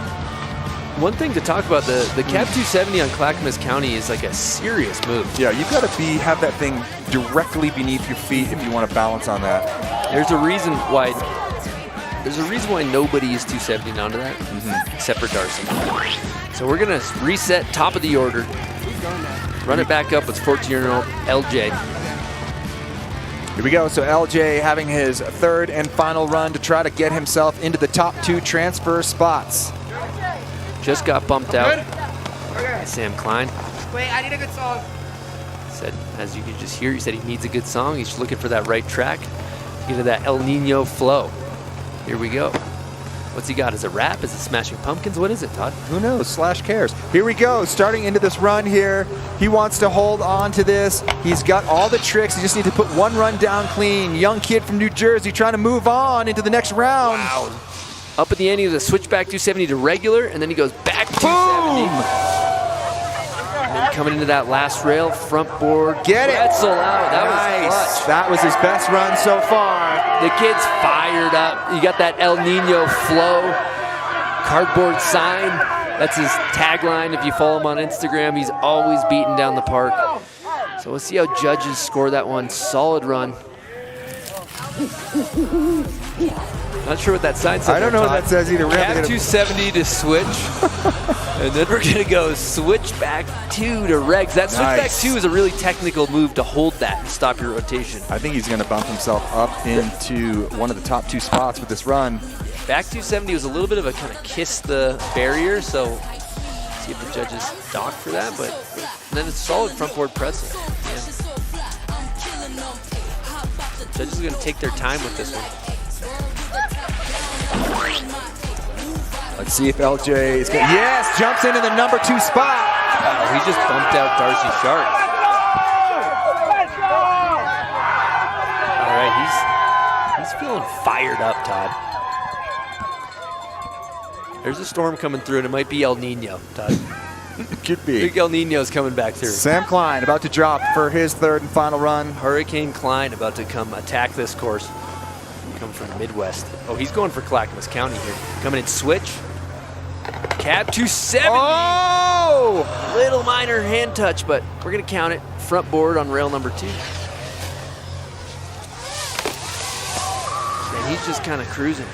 One thing to talk about, the cab 270 on Clackamas County is like a serious move. Yeah, you've got to have that thing directly beneath your feet if you want to balance on that. There's a reason why nobody is 270 onto that, except for Darcy. So we're gonna reset top of the order, run it back up with 14-year-old LJ. Here we go. So LJ having his 3rd and final run to try to get himself into the top 2 transfer spots. Just got bumped out by Sam Klein. Wait, I need a good song. Said, as you can just hear, he said he needs a good song. He's looking for that right track to get into that El Nino flow. Here we go. What's he got? Is it rap? Is it Smashing Pumpkins? What is it, Todd? Who knows? Slash cares. Here we go. Starting into this run here. He wants to hold on to this. He's got all the tricks. He just needs to put one run down clean. Young kid from New Jersey trying to move on into the next round. Wow. Up at the end, he was a switchback 270 to regular, and then he goes back 270. And then coming into that last rail, front board. Get it. Pretzel out. That was clutch. That was his best run so far. The kid's fired up. You got that El Nino flow. Cardboard sign. That's his tagline. If you follow him on Instagram, he's always beating down the park. So we'll see how judges score that one. Solid run. Not sure what that sign says. I don't know what that says either. Cab 270 to switch. And then we're going to go switchback 2 to regs. That switchback 2 is a really technical move to hold that and stop your rotation. I think he's going to bump himself up into one of the top 2 spots with this run. Back 270 was a little bit of a kind of kiss the barrier, so see if the judges dock for that, but then it's solid front board pressing. Yeah. Judges are going to take their time with this one. Let's see if LJ is going to... Yes! Jumps into the number 2 spot. Wow, he just bumped out Darcy Sharp. All right, he's feeling fired up, Todd. There's a storm coming through, and it might be El Nino, Todd. Could be. I think El Nino's coming back through. Sam Klein about to drop for his 3rd and final run. Hurricane Klein about to come attack this course. Coming from the Midwest. Oh, he's going for Clackamas County here. Coming in switch. Cab 270. Oh! Little minor hand touch, but we're going to count it. Front board on rail number 2. And he's just kind of cruising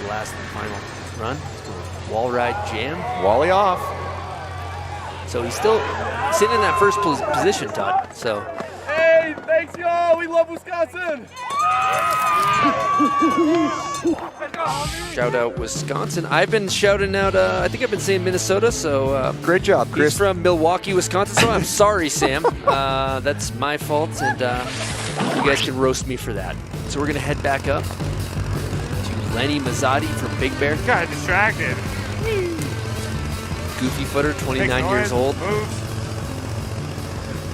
the last and final run. He's going Wall ride jam. Wally off. So he's still sitting in that first position, Todd. So. Hey, thanks y'all. We love Wisconsin. Shout out Wisconsin. I've been shouting out, I think I've been saying Minnesota, so. Great job, Chris. He's from Milwaukee, Wisconsin, so I'm sorry, Sam. That's my fault, and you guys can roast me for that. So we're gonna head back up to Lenny Mazzotti from Big Bear. Got distracted. Goofy footer, 29 years old. Moves.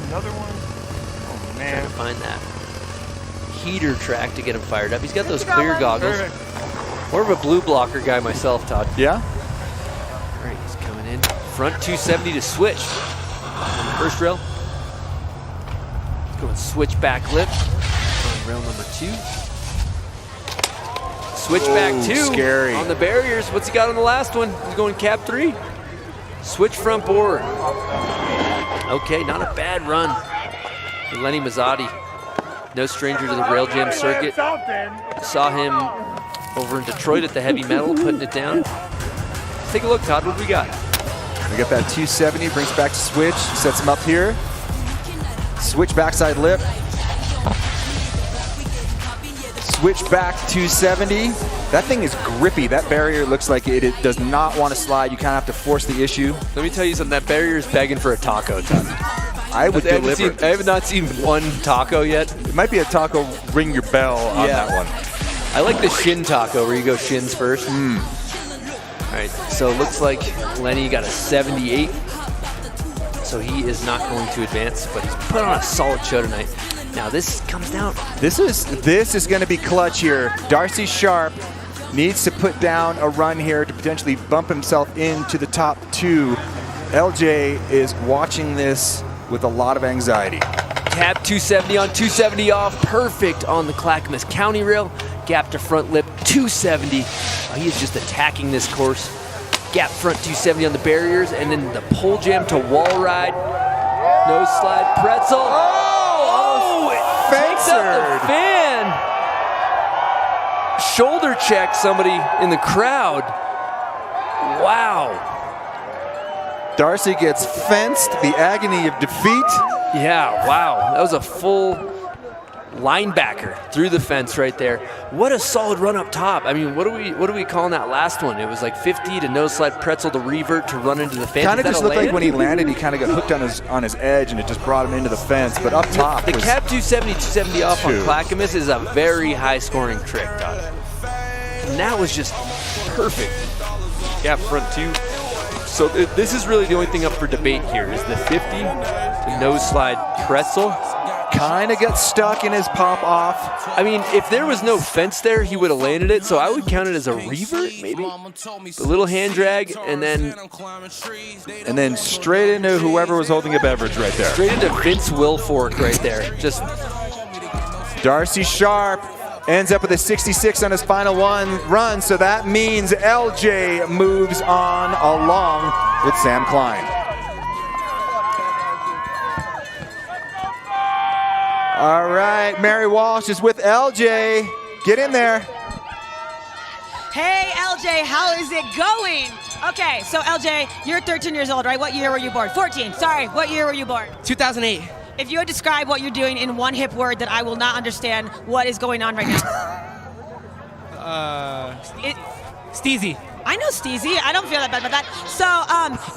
Another one. Oh, man. Trying to find that heater track to get him fired up. He's got those clear goggles. Perfect. More of a blue blocker guy myself, Todd. Yeah? All right, he's coming in. Front 270 to switch. On the first rail. Going switch back lip on rail number 2. Switch back 2 scary. on the barriers. What's he got on the last one? He's going cap 3. Switch front board. Okay, not a bad run. Lenny Mazzotti, no stranger to the rail jam circuit. Saw him over in Detroit at the Heavy Metal, putting it down. Let's take a look, Todd. What do we got? We got that 270, brings back to switch, sets him up here. Switch backside lip. Switch back 270. That thing is grippy. That barrier looks like it does not want to slide. You kind of have to force the issue. Let me tell you something. That barrier is begging for a taco, Todd. I would deliver it. I have not seen one taco yet. It might be a taco ring your bell on that one. I like the shin taco where you go shins first. All right, so it looks like Lenny got a 78. So he is not going to advance, but he's put on a solid show tonight. Now this comes down. This is going to be clutch here. Darcy Sharp needs to put down a run here to potentially bump himself into the top 2. LJ is watching this with a lot of anxiety. Cap 270 on, 270 off. Perfect on the Clackamas County rail. Gap to front lip 270. He is just attacking this course. Gap front 270 on the barriers, and then the pole jam to wall ride. Nose slide pretzel. It takes out the fan. Shoulder check somebody in the crowd. Wow. Darcy gets fenced, the agony of defeat. Yeah, wow. That was a full linebacker through the fence right there. What a solid run up top. I mean, what are we calling that last one? It was like 50 to nose slide pretzel to revert to run into the fence. Kind of just looked like when he landed, he kind of got hooked on his edge, and it just brought him into the fence. But up top, the cap 270, 270 off on Clackamas is a very high scoring trick, Todd. And that was just perfect. Gap front 2. So this is really the only thing up for debate here is the 50 to nose slide pretzel. Kind of got stuck in his pop off. I mean, if there was no fence there, he would have landed it. So I would count it as a revert, maybe. A little hand drag, and then straight into whoever was holding a beverage right there. Straight into Vince Wilfork right there. Just Darcy Sharp ends up with a 66 on his final run. So that means LJ moves on along with Sam Klein. All right, Mary Walsh is with LJ. Get in there. Hey, LJ, how is it going? Okay, so LJ, you're 13 years old, right? What year were you born? 14, sorry. What year were you born? 2008. If you would describe what you're doing in one hip word that I will not understand what is going on right now. Steezy. I know Steezy. I don't feel that bad about that. So,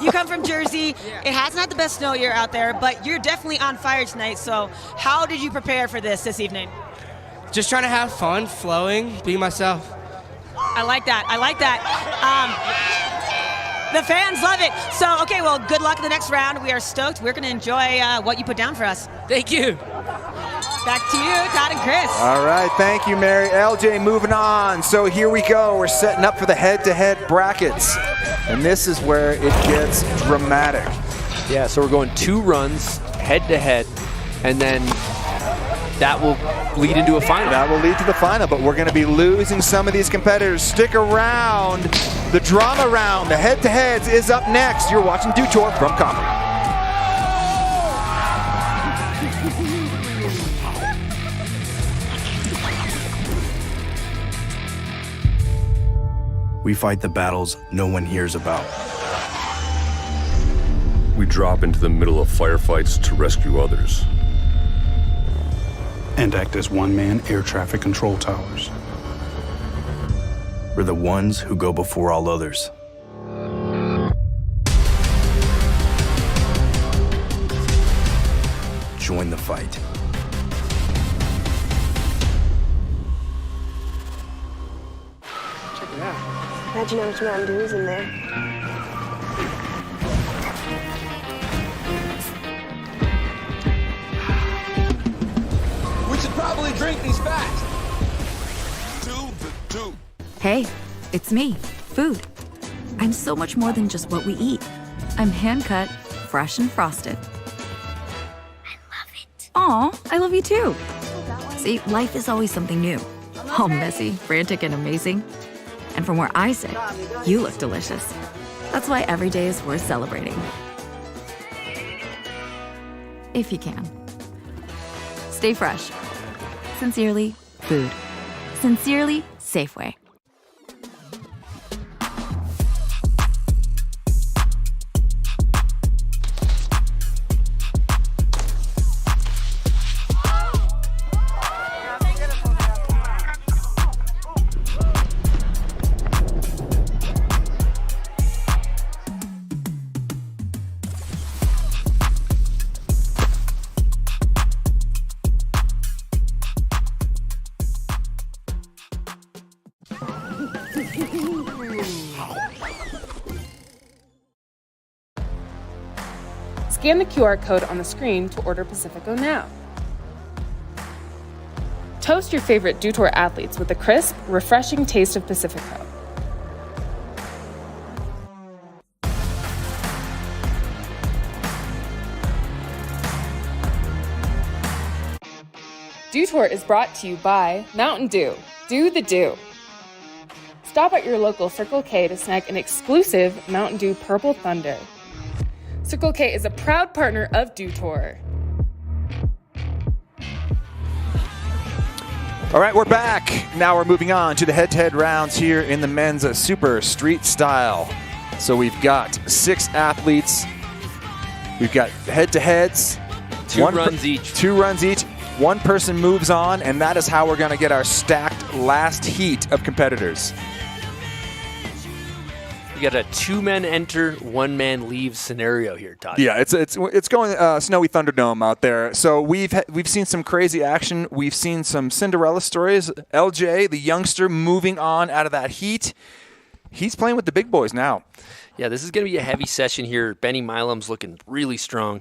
you come from Jersey. It hasn't had the best snow year out there, but you're definitely on fire tonight. So, how did you prepare for this evening? Just trying to have fun, flowing, be myself. I like that. I like that. The fans love it. So, okay, well, good luck in the next round. We are stoked. We're going to enjoy what you put down for us. Thank you. Back to you, Todd and Chris. All right, thank you, Mary. LJ moving on. So here we go. We're setting up for the head-to-head brackets. And this is where it gets dramatic. Yeah, so we're going 2 runs head-to-head, and then that will lead into a final. That will lead to the final, but we're going to be losing some of these competitors. Stick around. The drama round, the head-to-heads is up next. You're watching Dewtour from Copper. we fight the battles no one hears about. We drop into the middle of firefights to rescue others. And act as one-man air traffic control towers. We're the ones who go before all others. Join the fight. Check it out. Imagine how much Mountain Dew is in there. We should probably drink these fast. Hey, it's me, food. I'm so much more than just what we eat. I'm hand-cut, fresh and frosted. I love it. Aw, I love you too. See, life is always something new. All messy, frantic, and amazing. And from where I sit, you look delicious. That's why every day is worth celebrating. If you can. Stay fresh. Sincerely, food. Sincerely, Safeway. Scan the QR code on the screen to order Pacifico now. Toast your favorite dewtour athletes with the crisp, refreshing taste of Pacifico. Dewtour is brought to you by Mountain Dew. Do the Dew. Stop at your local Circle K to snag an exclusive Mountain Dew Purple Thunder. Circle K is a proud partner of dewtour. All right, we're back. Now we're moving on to the head-to-head rounds here in the men's super street style. So we've got 6 athletes. We've got head-to-heads. 2 runs each. 2 runs each. One person moves on, and that is how we're going to get our stacked last heat of competitors. You got a 2-man enter, 1-man leave scenario here, Todd. Yeah, it's going snowy Thunderdome out there. So we've seen some crazy action. We've seen some Cinderella stories. LJ, the youngster, moving on out of that heat. He's playing with the big boys now. Yeah, this is going to be a heavy session here. Benny Milam's looking really strong.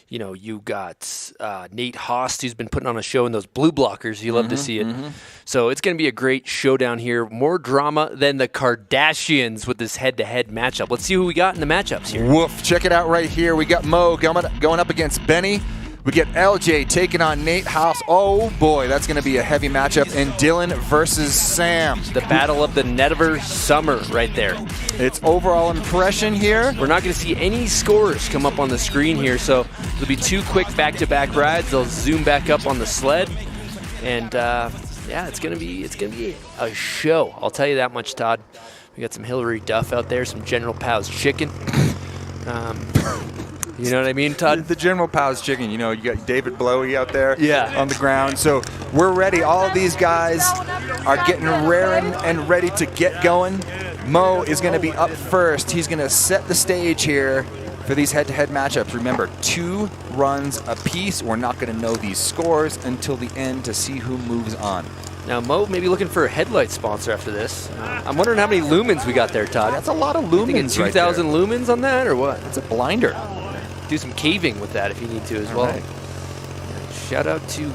You know, you got Nate Host, who's been putting on a show in those blue blockers. You love to see it. So it's going to be a great showdown here. More drama than the Kardashians with this head-to-head matchup. Let's see who we got in the matchups here. Woof. Check it out right here. We got Mo going up against Benny. We get LJ taking on Nate House. Oh, boy, that's going to be a heavy matchup. And Dylan versus Sam. The battle of the never summer right there. It's overall impression here. We're not going to see any scores come up on the screen here, so there'll be 2 quick back-to-back rides. They'll zoom back up on the sled. And, yeah, it's gonna be a show. I'll tell you that much, Todd. We got some Hillary Duff out there, some General Pow's chicken. You know what I mean, Todd? The General Pow's chicken. You know, you got David Blowy out there on the ground. So we're ready. All of these guys are getting raring and ready to get going. Mo is going to be up first. He's going to set the stage here for these head-to-head matchups. Remember, 2 runs apiece. We're not going to know these scores until the end to see who moves on. Now, Mo may be looking for a headlight sponsor after this. I'm wondering how many lumens we got there, Todd. That's a lot of lumens. 2,000 lumens on that, or what? It's a blinder. Do some caving with that if you need to as well. Right. Shout out to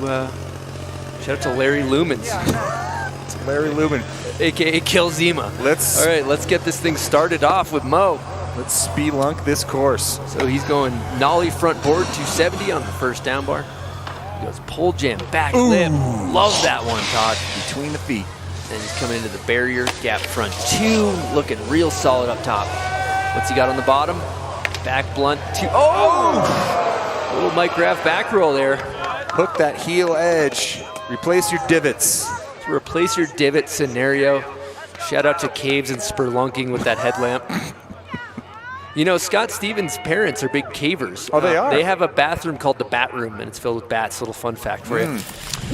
Larry Lumens. It's Larry Lumen, aka Kill Zima. All right, let's get this thing started off with Mo. Let's spelunk this course. So he's going nollie front board 270 on the first down bar. He goes pole jam back lip. Love that one, Todd. Between the feet. And he's coming into the barrier gap front 2, looking real solid up top. What's he got on the bottom? Back blunt 2. Oh! Little Mike Graff back roll there. Hook that heel edge. Replace your divots. Replace your divot scenario. Shout out to Caves and Spelunking with that headlamp. You know, Scott Stevens' parents are big cavers. Oh, they are? They have a bathroom called the Bat Room, and it's filled with bats. Little fun fact for you.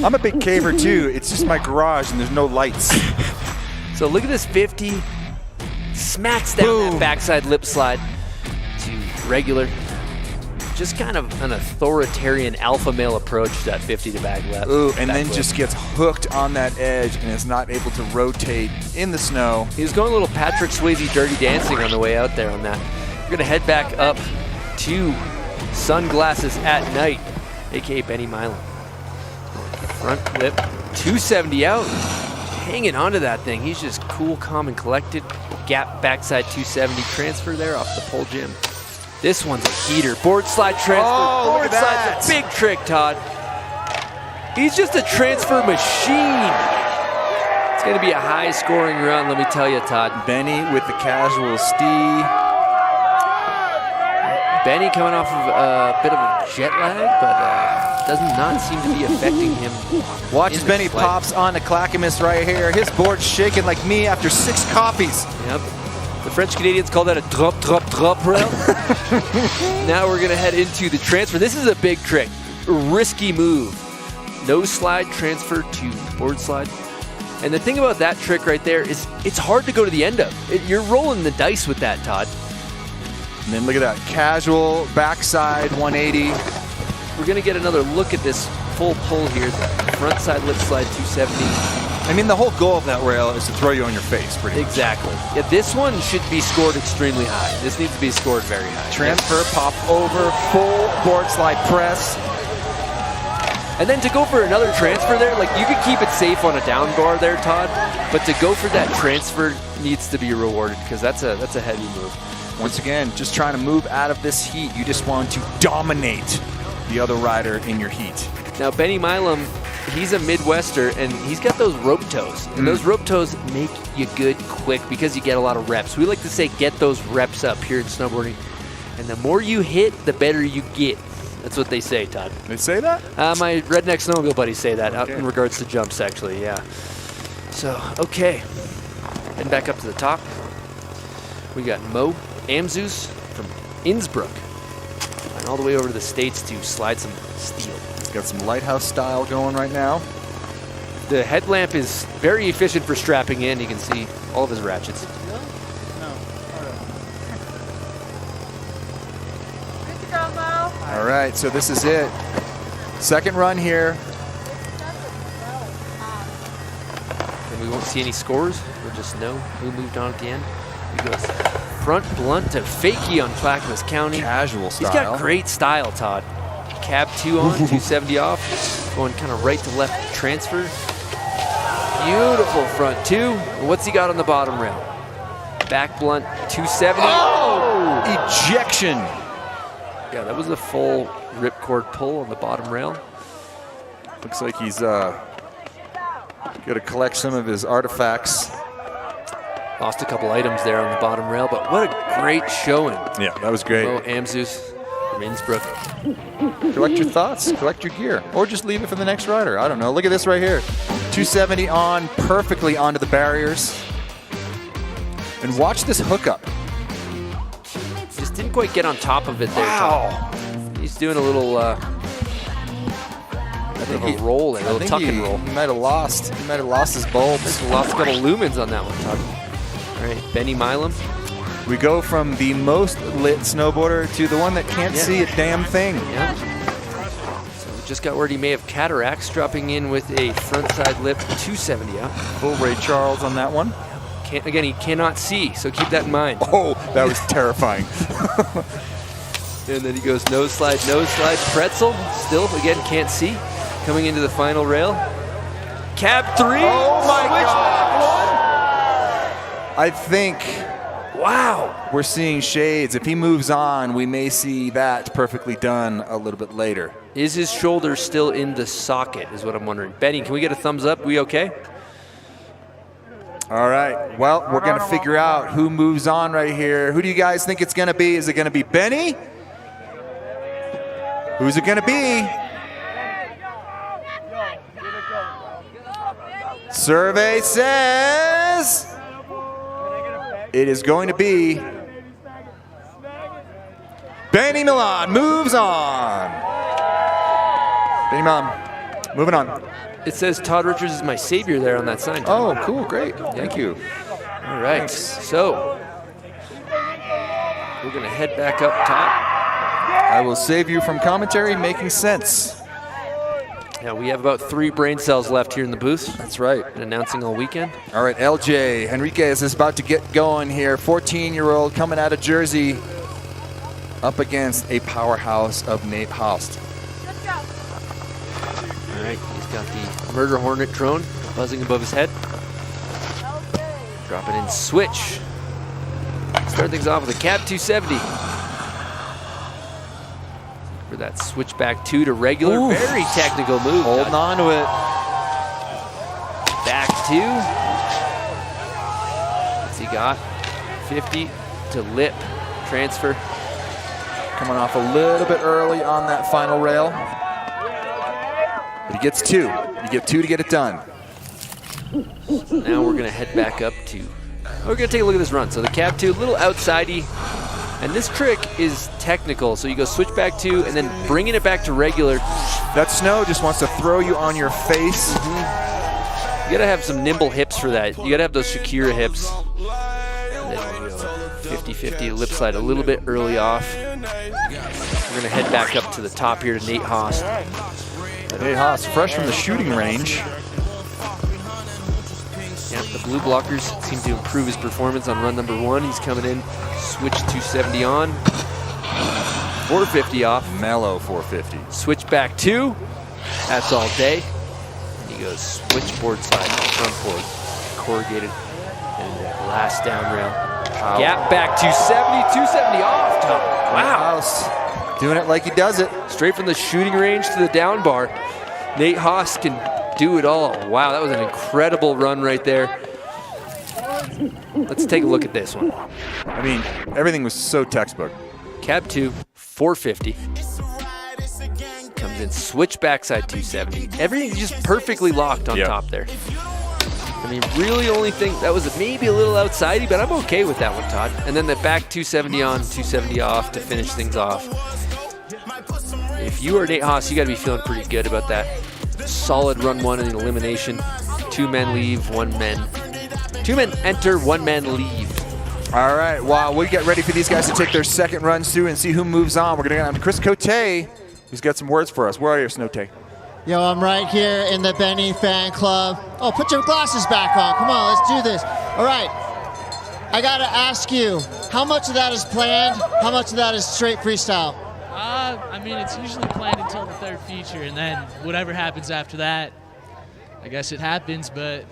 I'm a big caver too. It's just my garage and there's no lights. So look at this 50. Smacks down that backside lip slide to regular. Just kind of an authoritarian alpha male approach to that 50 to back left. Ooh, and then just gets hooked on that edge and is not able to rotate in the snow. He was going a little Patrick Swayze Dirty Dancing on the way out there on that. We're gonna head back up to Sunglasses at Night, aka Benny Milam. Front lip, 270 out, hanging onto that thing. He's just cool, calm, and collected. Gap backside 270 transfer there off the pole jam. This one's a heater. Board slide transfer. Oh, Board slide's a big trick, Todd. He's just a transfer machine. It's going to be a high-scoring run, let me tell you, Todd. Benny with the casual stee. Benny coming off of a bit of a jet lag, but does not seem to be affecting him. Watch as Benny pops on the Clackamas right here. His board's shaking like me after 6 coffees. Yep. The French Canadians call that a drop, drop, drop rail. Now we're gonna head into the transfer. This is a big trick, risky move. Nose slide transfer to board slide. And the thing about that trick right there is it's hard to go to the end of. You're rolling the dice with that, Todd. And then look at that, casual backside 180. We're gonna get another look at this full pull here. The front side lip slide 270. I mean, the whole goal of that rail is to throw you on your face, pretty much. Exactly. Yeah, this one should be scored extremely high. This needs to be scored very high. Transfer, pop over, full board slide press. And then to go for another transfer there, like you could keep it safe on a down bar there, Todd, but to go for that transfer needs to be rewarded because that's a heavy move. Once again, just trying to move out of this heat. You just want to dominate the other rider in your heat. Now, Benny Milam, he's a Midwester, and he's got those rope toes. And those rope toes make you good quick because you get a lot of reps. We like to say get those reps up here in snowboarding. And the more you hit, the better you get. That's what they say, Todd. They say that? My redneck snowmobile buddies say that out in regards to jumps, actually, yeah. So, okay. Heading back up to the top. We got Mo Amzus from Innsbruck. And all the way over to the States to slide some steel. He's got some lighthouse style going right now. The headlamp is very efficient for strapping in. You can see all of his ratchets. All right, so this is it. Second run here. And we won't see any scores. We'll just know who moved on at the end. He goes front blunt to fakie on Clackamas County. Casual style. He's got great style, Todd. Cab 2 on, 270 off. Going kind of right to left transfer. Beautiful front 2. What's he got on the bottom rail? Back blunt 270. Oh! Ejection. Yeah, that was a full ripcord pull on the bottom rail. Looks like he's got to collect some of his artifacts. Lost a couple items there on the bottom rail, but what a great showing. Yeah, that was great. Mo Amzus from Innsbruck. Collect your thoughts, collect your gear, or just leave it for the next rider. I don't know. Look at this right here. 270 on, perfectly onto the barriers. And watch this hookup. Just didn't quite get on top of it there. Wow. Tom. He's doing a little a roll there, a little tuck and roll. He might have lost. He might have lost his bulbs. Lost a couple lumens on that one, Todd. All right, Benny Milam. We go from the most lit snowboarder to the one that can't see a damn thing. Yeah. So we just got word he may have cataracts, dropping in with a front side lip 270 out. Full Ray Charles on that one. Again, he cannot see, so keep that in mind. Oh, that was terrifying. And then he goes nose slide, pretzel. Still, again, can't see. Coming into the final rail. Cab 3. Oh my God. I think, wow, we're seeing shades. If he moves on, we may see that perfectly done a little bit later. Is his shoulder still in the socket, is what I'm wondering. Benny, can we get a thumbs up? We okay? All right, well, we're going to figure out who moves on right here. Who do you guys think it's going to be? Is it going to be Benny? Who's it going to be? Survey says it is going to be Benny Milan moves on. Benny Milan, moving on. It says Todd Richards is my savior there on that sign. Oh, cool, great. Thank you. All right, Thanks. so we're gonna head back up top. I will save you from commentary making sense. Yeah, we have about 3 brain cells left here in the booth. That's right. And announcing all weekend. All right, LJ Henriquez is about to get going here. 14-year-old coming out of Jersey up against a powerhouse of Nate Host. All right, he's got the Murder Hornet drone buzzing above his head. Drop it in switch. Start things off with a Cab 270. For that switchback 2 to regular. Oof. Very technical move. Holding on to it. Back 2. What's he got? 50 to lip. Transfer. Coming off a little bit early on that final rail. But he gets 2. You get 2 to get it done. Now we're gonna head back up to, we're gonna take a look at this run. So the Cab 2, a little outsidey. And this trick is technical. So you go switchback 2 and then bringing it back to regular. That snow just wants to throw you on your face. You gotta have some nimble hips for that. You gotta have those Shakira hips. And then we go 50-50 lip slide a little bit early off. We're gonna head back up to the top here to Nate Host. Nate Host, fresh from the shooting range. Yeah, the blue blockers seem to improve his performance on run number 1. He's coming in, switch 270 on, 450 off. Mellow 450. Switch back 2, that's all day. And he goes switchboard side, front board, corrugated, and last down rail. Wow. Gap back 270, 270 off, Tom. Wow. House doing it like he does it. Straight from the shooting range to the down bar. Nate Host can do it all. Wow, that was an incredible run right there. Let's take a look at this one. I mean, everything was so textbook. Cab 2, 450. Comes in switch backside 270. Everything's just perfectly locked on top there. I mean, really only thing that was maybe a little outsidey, but I'm okay with that one, Todd. And then the back 270 on, 270 off to finish things off. If you are Nate Host, you got to be feeling pretty good about that. Solid run 1 in elimination. 2 men leave, 1 man. 2 men enter, 1 man leave. All right, while we get ready for these guys to take their second runs through and see who moves on, we're going to get on to Chris Cote, who's got some words for us. Where are you, Snowte? Yo, I'm right here in the Benny fan club. Oh, put your glasses back on. Come on, let's do this. All right. I got to ask you, how much of that is planned? How much of that is straight freestyle? I mean, it's usually planned until the 3rd feature, and then whatever happens after that, I guess it happens. But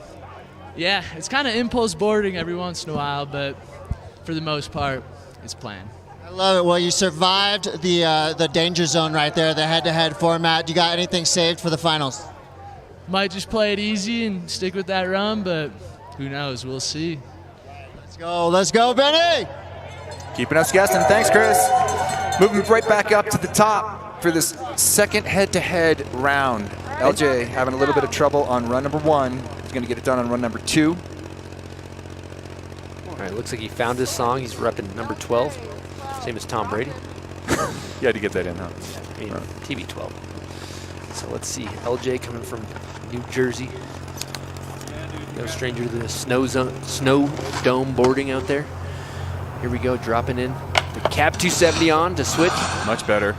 yeah, it's kind of impulse boarding every once in a while, but for the most part, it's planned. I love it. Well, you survived the danger zone right there, the head-to-head format. You got anything saved for the finals? Might just play it easy and stick with that run, but who knows? We'll see. Let's go, Benny! Keeping us guessing. Thanks, Chris. Moving right back up to the top for this second head-to-head round. LJ having a little bit of trouble on run number 1. He's going to get it done on run number 2. All right, looks like he found his song. He's repping number 12. Same as Tom Brady. You had to get that in, huh? I mean, TB12. So let's see. LJ coming from New Jersey. No stranger to the snow dome boarding out there. Here we go, dropping in the Cab 270 on to switch. Much better.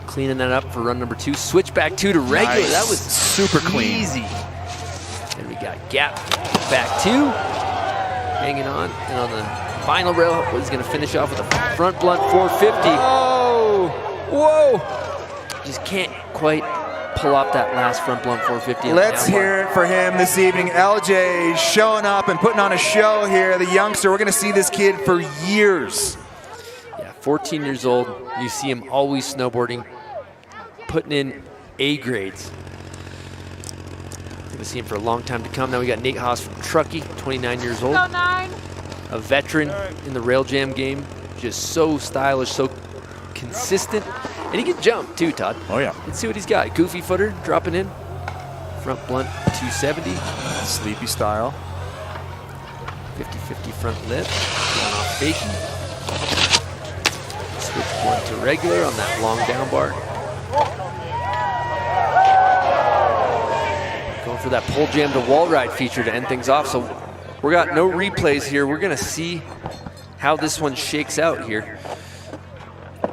Cleaning that up for run number 2. Switch back 2 to regular. Nice. That was super clean. Easy. And we got gap back 2. Hanging on. And on the final rail, he's going to finish off with a front blunt 450. Oh! Whoa! Just can't quite pull off that last front blunt 450. Let's hear it for him this evening. LJ showing up and putting on a show here. The youngster, we're going to see this kid for years. Yeah, 14 years old. You see him always snowboarding, putting in A grades. Going to see him for a long time to come. Now we got Nate Host from Truckee, 29 years old. A veteran in the rail jam game. Just so stylish, so consistent. And he can jump too, Todd. Oh, yeah. Let's see what he's got. Goofy footer dropping in. Front blunt 270. Sleepy style. 50-50 front lip. Going off fakie. Switch one to regular on that long down bar. Going for that pole jam to wall ride feature to end things off. So we got no replays here. We're gonna see how this one shakes out here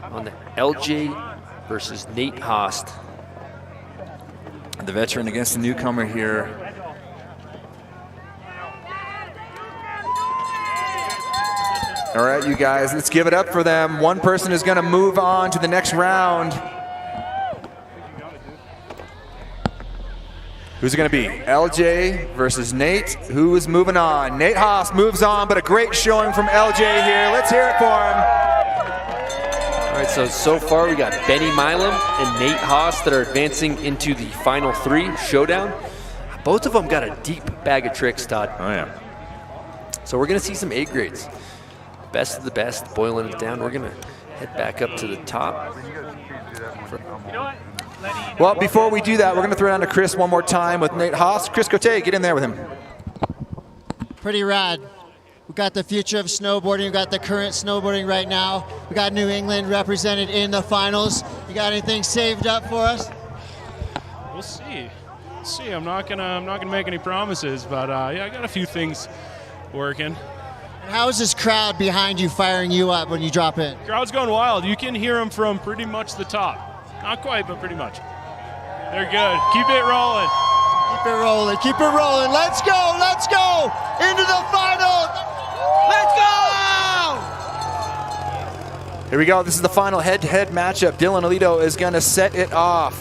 on the LJ versus Nate Haast. The veteran against the newcomer here. All right, you guys, let's give it up for them. One person is going to move on to the next round. Who's it going to be? LJ versus Nate. Who is moving on? Nate Haast moves on, but a great showing from LJ here. Let's hear it for him. All right, so far we got Benny Milam and Nate Haast that are advancing into the final three showdown. Both of them got a deep bag of tricks, Todd. Oh, yeah. So we're going to see some A grades. Best of the best, boiling it down. We're gonna head back up to the top. Well, before we do that, we're gonna throw it down to Chris one more time with Nate Haast. Chris Cote, get in there with him. Pretty rad. We got the future of snowboarding. We got the current snowboarding right now. We got New England represented in the finals. You got anything saved up for us? We'll see. I'm not gonna make any promises, but yeah, I got a few things working. How is this crowd behind you firing you up when you drop in? Crowd's going wild. You can hear them from pretty much the top. Not quite, but pretty much. They're good. Keep it rolling. Keep it rolling. Keep it rolling. Let's go. Let's go into the final. Let's go. Here we go. This is the final head-to-head matchup. Dylan Alito is going to set it off.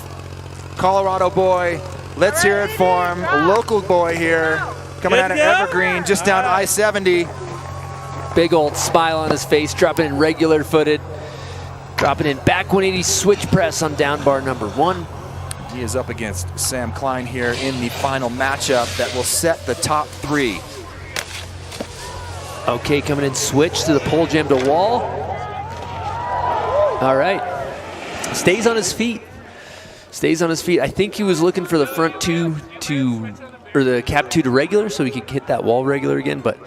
Colorado boy. Let's hear it for him. A local boy here. Coming out of Evergreen, just down I-70. Big old smile on his face, dropping in regular footed. Dropping in back 180 switch press on down bar number one. He is up against Sam Klein here in the final matchup that will set the top three. Okay, coming in switch to the pole jam to wall. All right, stays on his feet. Stays on his feet. I think he was looking for the front two or the cap two to regular so he could hit that wall regular again, but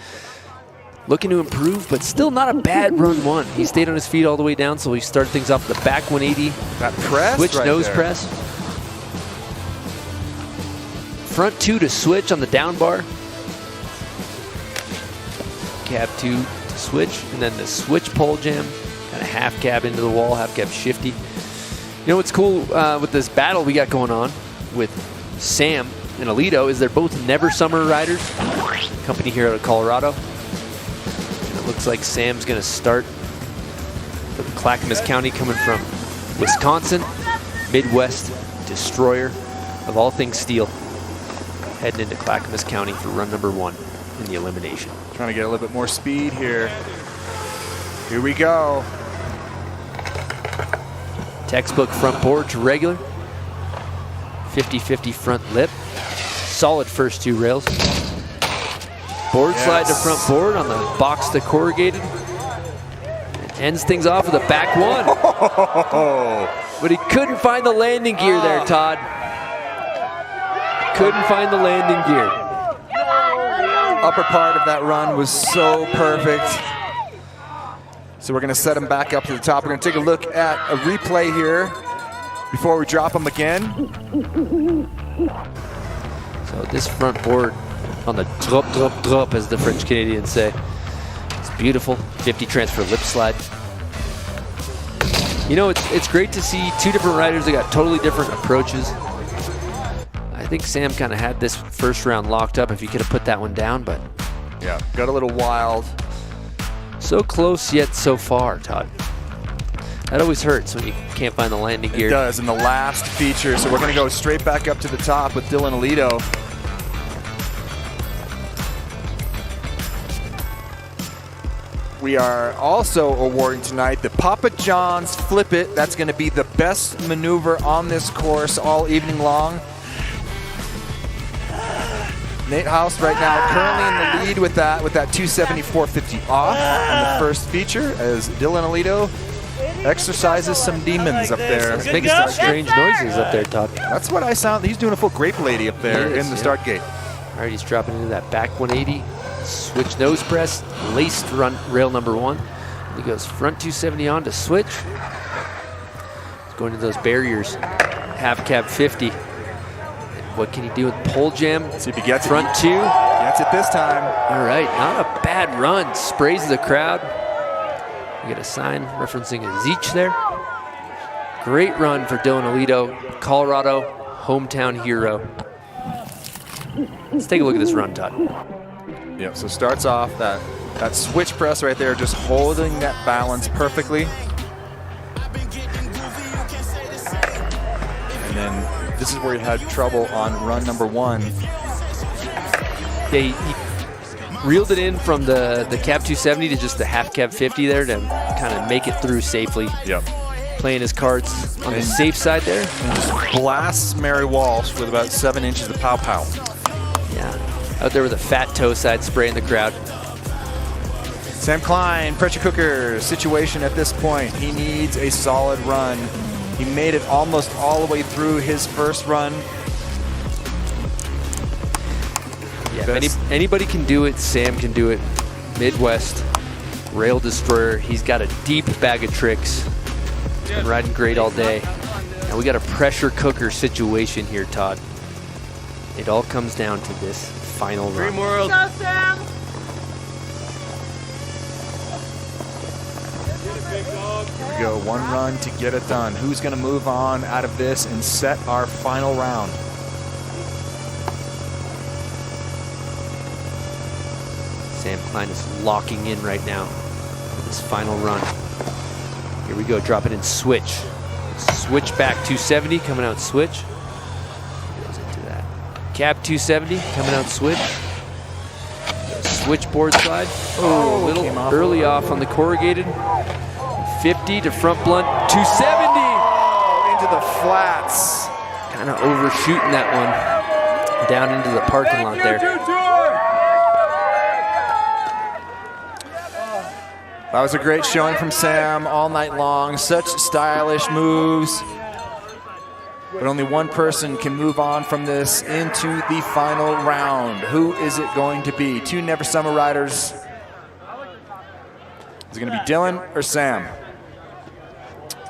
looking to improve, but still not a bad run one. He stayed on his feet all the way down, so he started things off the back 180. That press switch right nose there. press. Front two to switch on the down bar. Cab two to switch, and then the switch pole jam. Kind of half cab into the wall, half cab shifty. You know what's cool with this battle we got going on with Sam and Alito is they're both Never Summer riders. Company here out of Colorado. Looks like Sam's going to start from Clackamas County, coming from Wisconsin, Midwest destroyer of all things steel, heading into Clackamas County for run number one in the elimination. Trying to get a little bit more speed here. Here we go. Textbook front board to regular. 50-50 front lip. Solid first two rails. Board slide to front board on the box to corrugated. It ends things off with a back one. But he couldn't find the landing gear there, Todd. Couldn't find the landing gear. Upper part of that run was so perfect. So we're going to set him back up to the top. We're going to take a look at a replay here before we drop him again. So this front board on the drop, as the French Canadians say. It's beautiful. 50 transfer lip slide. You know, it's great to see two different riders that got totally different approaches. I think Sam kind of had this first round locked up if he could have put that one down, but yeah, got a little wild. So close yet so far, Todd. That always hurts when you can't find the landing gear. It does in the last feature. So we're going to go straight back up to the top with Dylan Alito. We are also awarding tonight the Papa John's Flip It. That's going to be the best maneuver on this course all evening long. Nate Haast right now currently in the lead with that 274.50 off on the first feature as Dylan Alito exercises some demons up there. He's making some strange noises up there, Todd. That's what I sound. He's doing a full grape lady up there in the start gate. All right, he's dropping into that back 180. switch nose press, laced rail number 1. He goes front 270 on to switch. He's going to those barriers, half cab 50. And what can he do with pole jam? See if he gets front it. 2. Gets it this time. All right, not a bad run. Sprays the crowd. You get a sign referencing a Zeech there. Great run for Dylan Alito, Colorado hometown hero. Let's take a look at this run, Todd. Yeah, so starts off that switch press right there, just holding that balance perfectly. And then this is where he had trouble on run number 1. Yeah, he reeled it in from the cab 270 to just the half cab 50 there to kind of make it through safely. Yep. Playing his cards on the safe side there. And just blasts Mary Walsh with about 7 inches of pow-pow. Yeah, out there with a fat toe side spraying the crowd. Sam Klein, pressure cooker situation at this point. He needs a solid run. He made it almost all the way through his first run. Yeah, if anybody can do it, Sam can do it. Midwest, rail destroyer. He's got a deep bag of tricks. Been riding great all day. And we got a pressure cooker situation here, Todd. It all comes down to this final run. Dream world. Go, Sam! Here we go, one run to get it done. Who's going to move on out of this and set our final round? Sam Klein is locking in right now for this final run. Here we go, drop it in switch. Switch back 270, coming out switch. Goes into that. Cab 270, coming out switch. Switchboard slide. Oh, a little early off on the corrugated. 50 to front blunt, 270. Oh, into the flats. Kind of overshooting that one down into the parking lot there. That was a great showing from Sam all night long. Such stylish moves. But only one person can move on from this into the final round. Who is it going to be? 2 Never Summer riders. Is it going to be Dylan or Sam?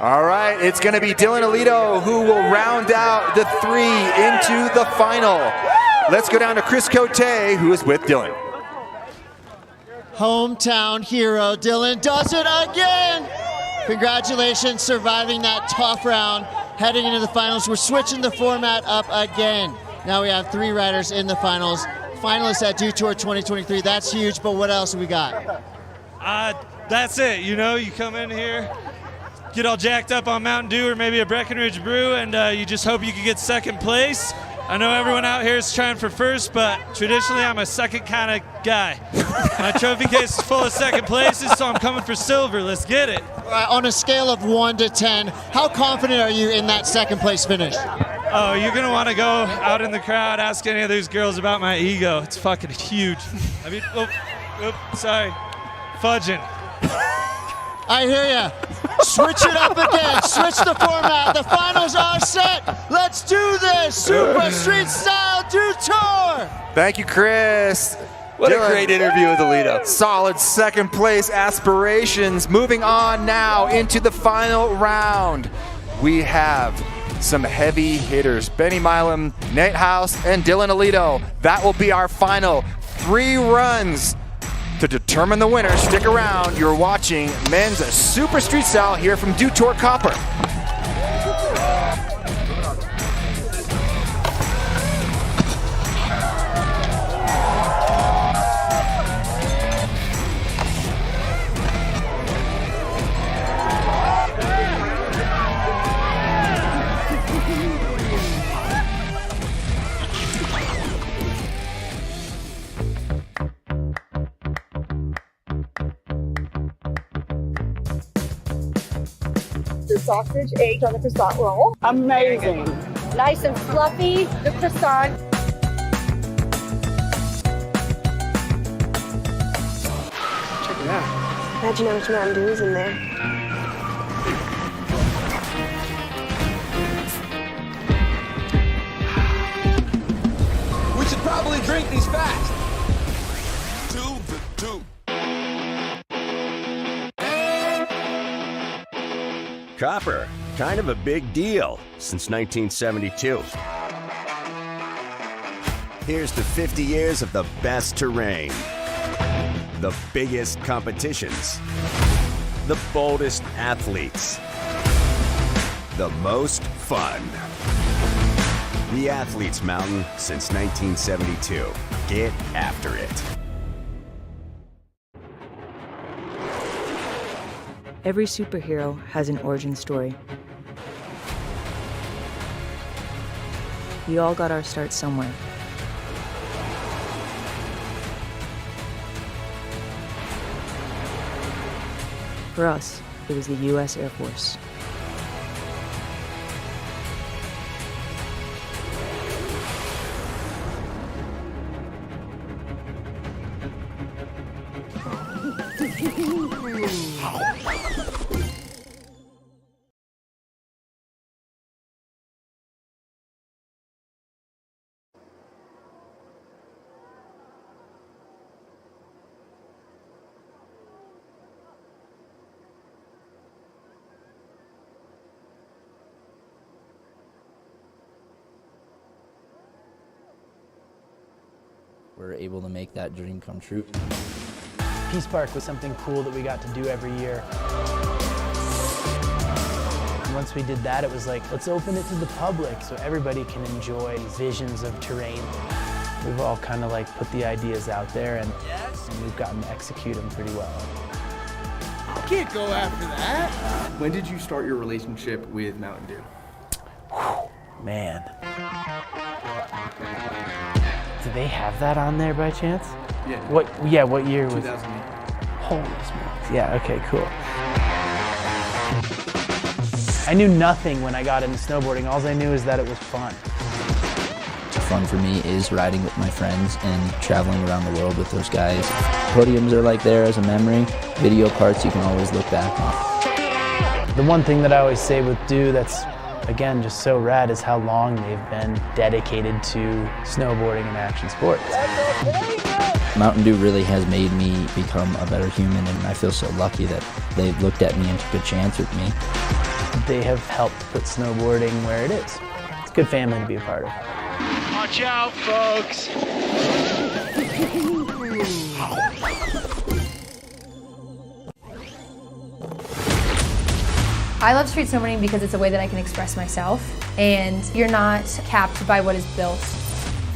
All right, it's going to be Dylan Alito who will round out the 3 into the final. Let's go down to Chris Cote, who is with Dylan. Hometown hero Dylan does it again. Congratulations, surviving that tough round. Heading into the finals, we're switching the format up again. Now we have 3 riders in the finals. Finalists at dewtour 2023. That's huge, but what else have we got? That's it. You know, you come in here, get all jacked up on Mountain Dew or maybe a Breckenridge brew, and you just hope you can get second place. I know everyone out here is trying for first, but traditionally I'm a second kind of guy. My trophy case is full of second places, so I'm coming for silver. Let's get it. On a scale of 1 to 10, how confident are you in that second place finish? Oh, you're going to want to go out in the crowd, ask any of these girls about my ego. It's fucking huge. I mean, sorry. Fudging. I hear ya. Switch it up again. Switch the format. The finals are set. Let's do this. Super Street Style dewtour. Thank you, Chris. What Dylan, a great interview with Alito. Solid second place aspirations. Moving on now into the final round. We have some heavy hitters. Benny Milam, Nate House, and Dylan Alito. That will be our final 3 runs to determine the winner. Stick around. You're watching Men's Super Street Style here from dewtour Copper. The sausage egg on the croissant roll. Amazing. Nice and fluffy, the croissant. Check it out. Imagine how much Mountain Dew is in there. We should probably drink these fast. 2, Copper, kind of a big deal since 1972. Here's to 50 years of the best terrain, the biggest competitions, the boldest athletes, the most fun. The Athletes Mountain since 1972. Get after it. Every superhero has an origin story. We all got our start somewhere. For us, it was the U.S. Air Force. We're able to make that dream come true. Peace Park was something cool that we got to do every year. And once we did that, it was like, let's open it to the public so everybody can enjoy visions of terrain. We've all kind of like put the ideas out there and we've gotten to execute them pretty well. I can't go after that. When did you start your relationship with Mountain Dew? Man. Do they have that on there by chance? Yeah. What year was it? 2008. Holy smokes. Yeah, okay, cool. I knew nothing when I got into snowboarding. All I knew is that it was fun. Fun for me is riding with my friends and traveling around the world with those guys. Podiums are like there as a memory. Video parts you can always look back on. The one thing that I always say with Dew that's, again, just so rad is how long they've been dedicated to snowboarding and action sports. Mountain Dew really has made me become a better human, and I feel so lucky that they looked at me and took a chance with me. They have helped put snowboarding where it is. It's a good family to be a part of. Watch out, folks. I love street snowboarding because it's a way that I can express myself, and you're not capped by what is built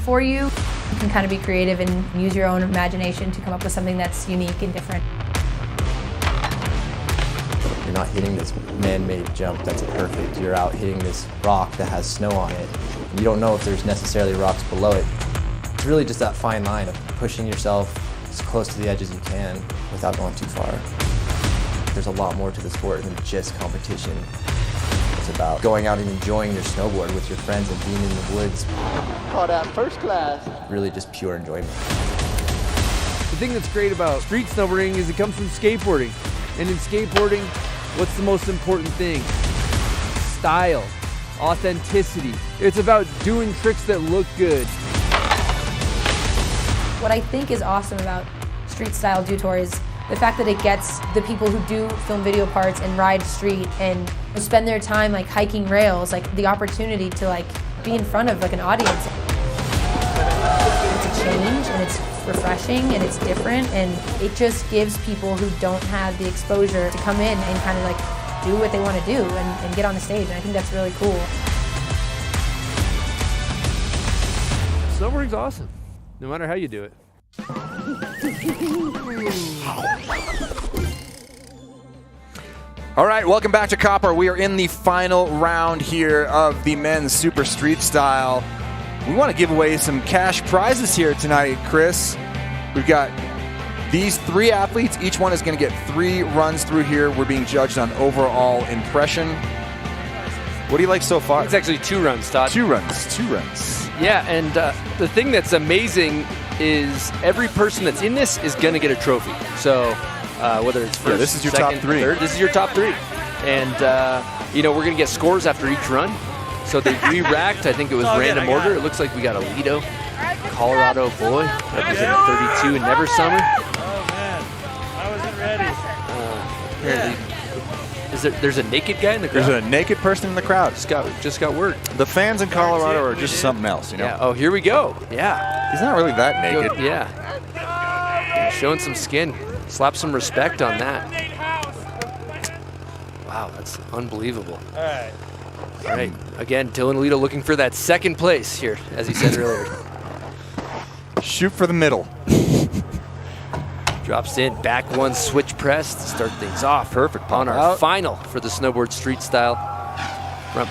for you. You can kind of be creative and use your own imagination to come up with something that's unique and different. You're not hitting this man-made jump that's perfect. You're out hitting this rock that has snow on it. You don't know if there's necessarily rocks below it. It's really just that fine line of pushing yourself as close to the edge as you can without going too far. There's a lot more to the sport than just competition. It's about going out and enjoying your snowboard with your friends and being in the woods. Call that first class. Really just pure enjoyment. The thing that's great about street snowboarding is it comes from skateboarding. And in skateboarding, what's the most important thing? Style, authenticity. It's about doing tricks that look good. What I think is awesome about Streetstyle dewtour is the fact that it gets the people who do film video parts and ride street and spend their time like hiking rails, like the opportunity to like be in front of like an audience. It's a change and it's refreshing and it's different, and it just gives people who don't have the exposure to come in and kind of like do what they want to do and get on the stage, and I think that's really cool. Snowboarding's awesome, no matter how you do it. All right, welcome back to Copper. We are in the final round here of the men's Super Street Style. We want to give away some cash prizes here tonight, Chris. We've got these three athletes. Each one is going to get 3 runs through here. We're being judged on overall impression. What do you like so far? It's actually 2 runs, Todd. 2 runs. Yeah, and the thing that's amazing is every person that's in this is going to get a trophy. So whether it's first, this is your second, top 3. Third, this is your top 3. And, we're going to get scores after each run. So they re-racked. I think it was random order. It looks like we got a Lido, Colorado boy, representing 32 in Never Summer. Oh, man. I wasn't ready. Apparently, is There's a naked guy in the crowd? There's a naked person in the crowd. Just got word. The fans in Colorado are just something else, you know? Yeah. Oh, here we go. Yeah. He's not really that naked. Yeah. Showing some skin. Slap some respect on that. Wow, that's unbelievable. All right. All right. Again, Dylan Alito looking for that second place here, as he said earlier. Shoot for the middle. Drops in, back one switch press to start things off. Perfect. On our final for the Snowboard Street Style. Front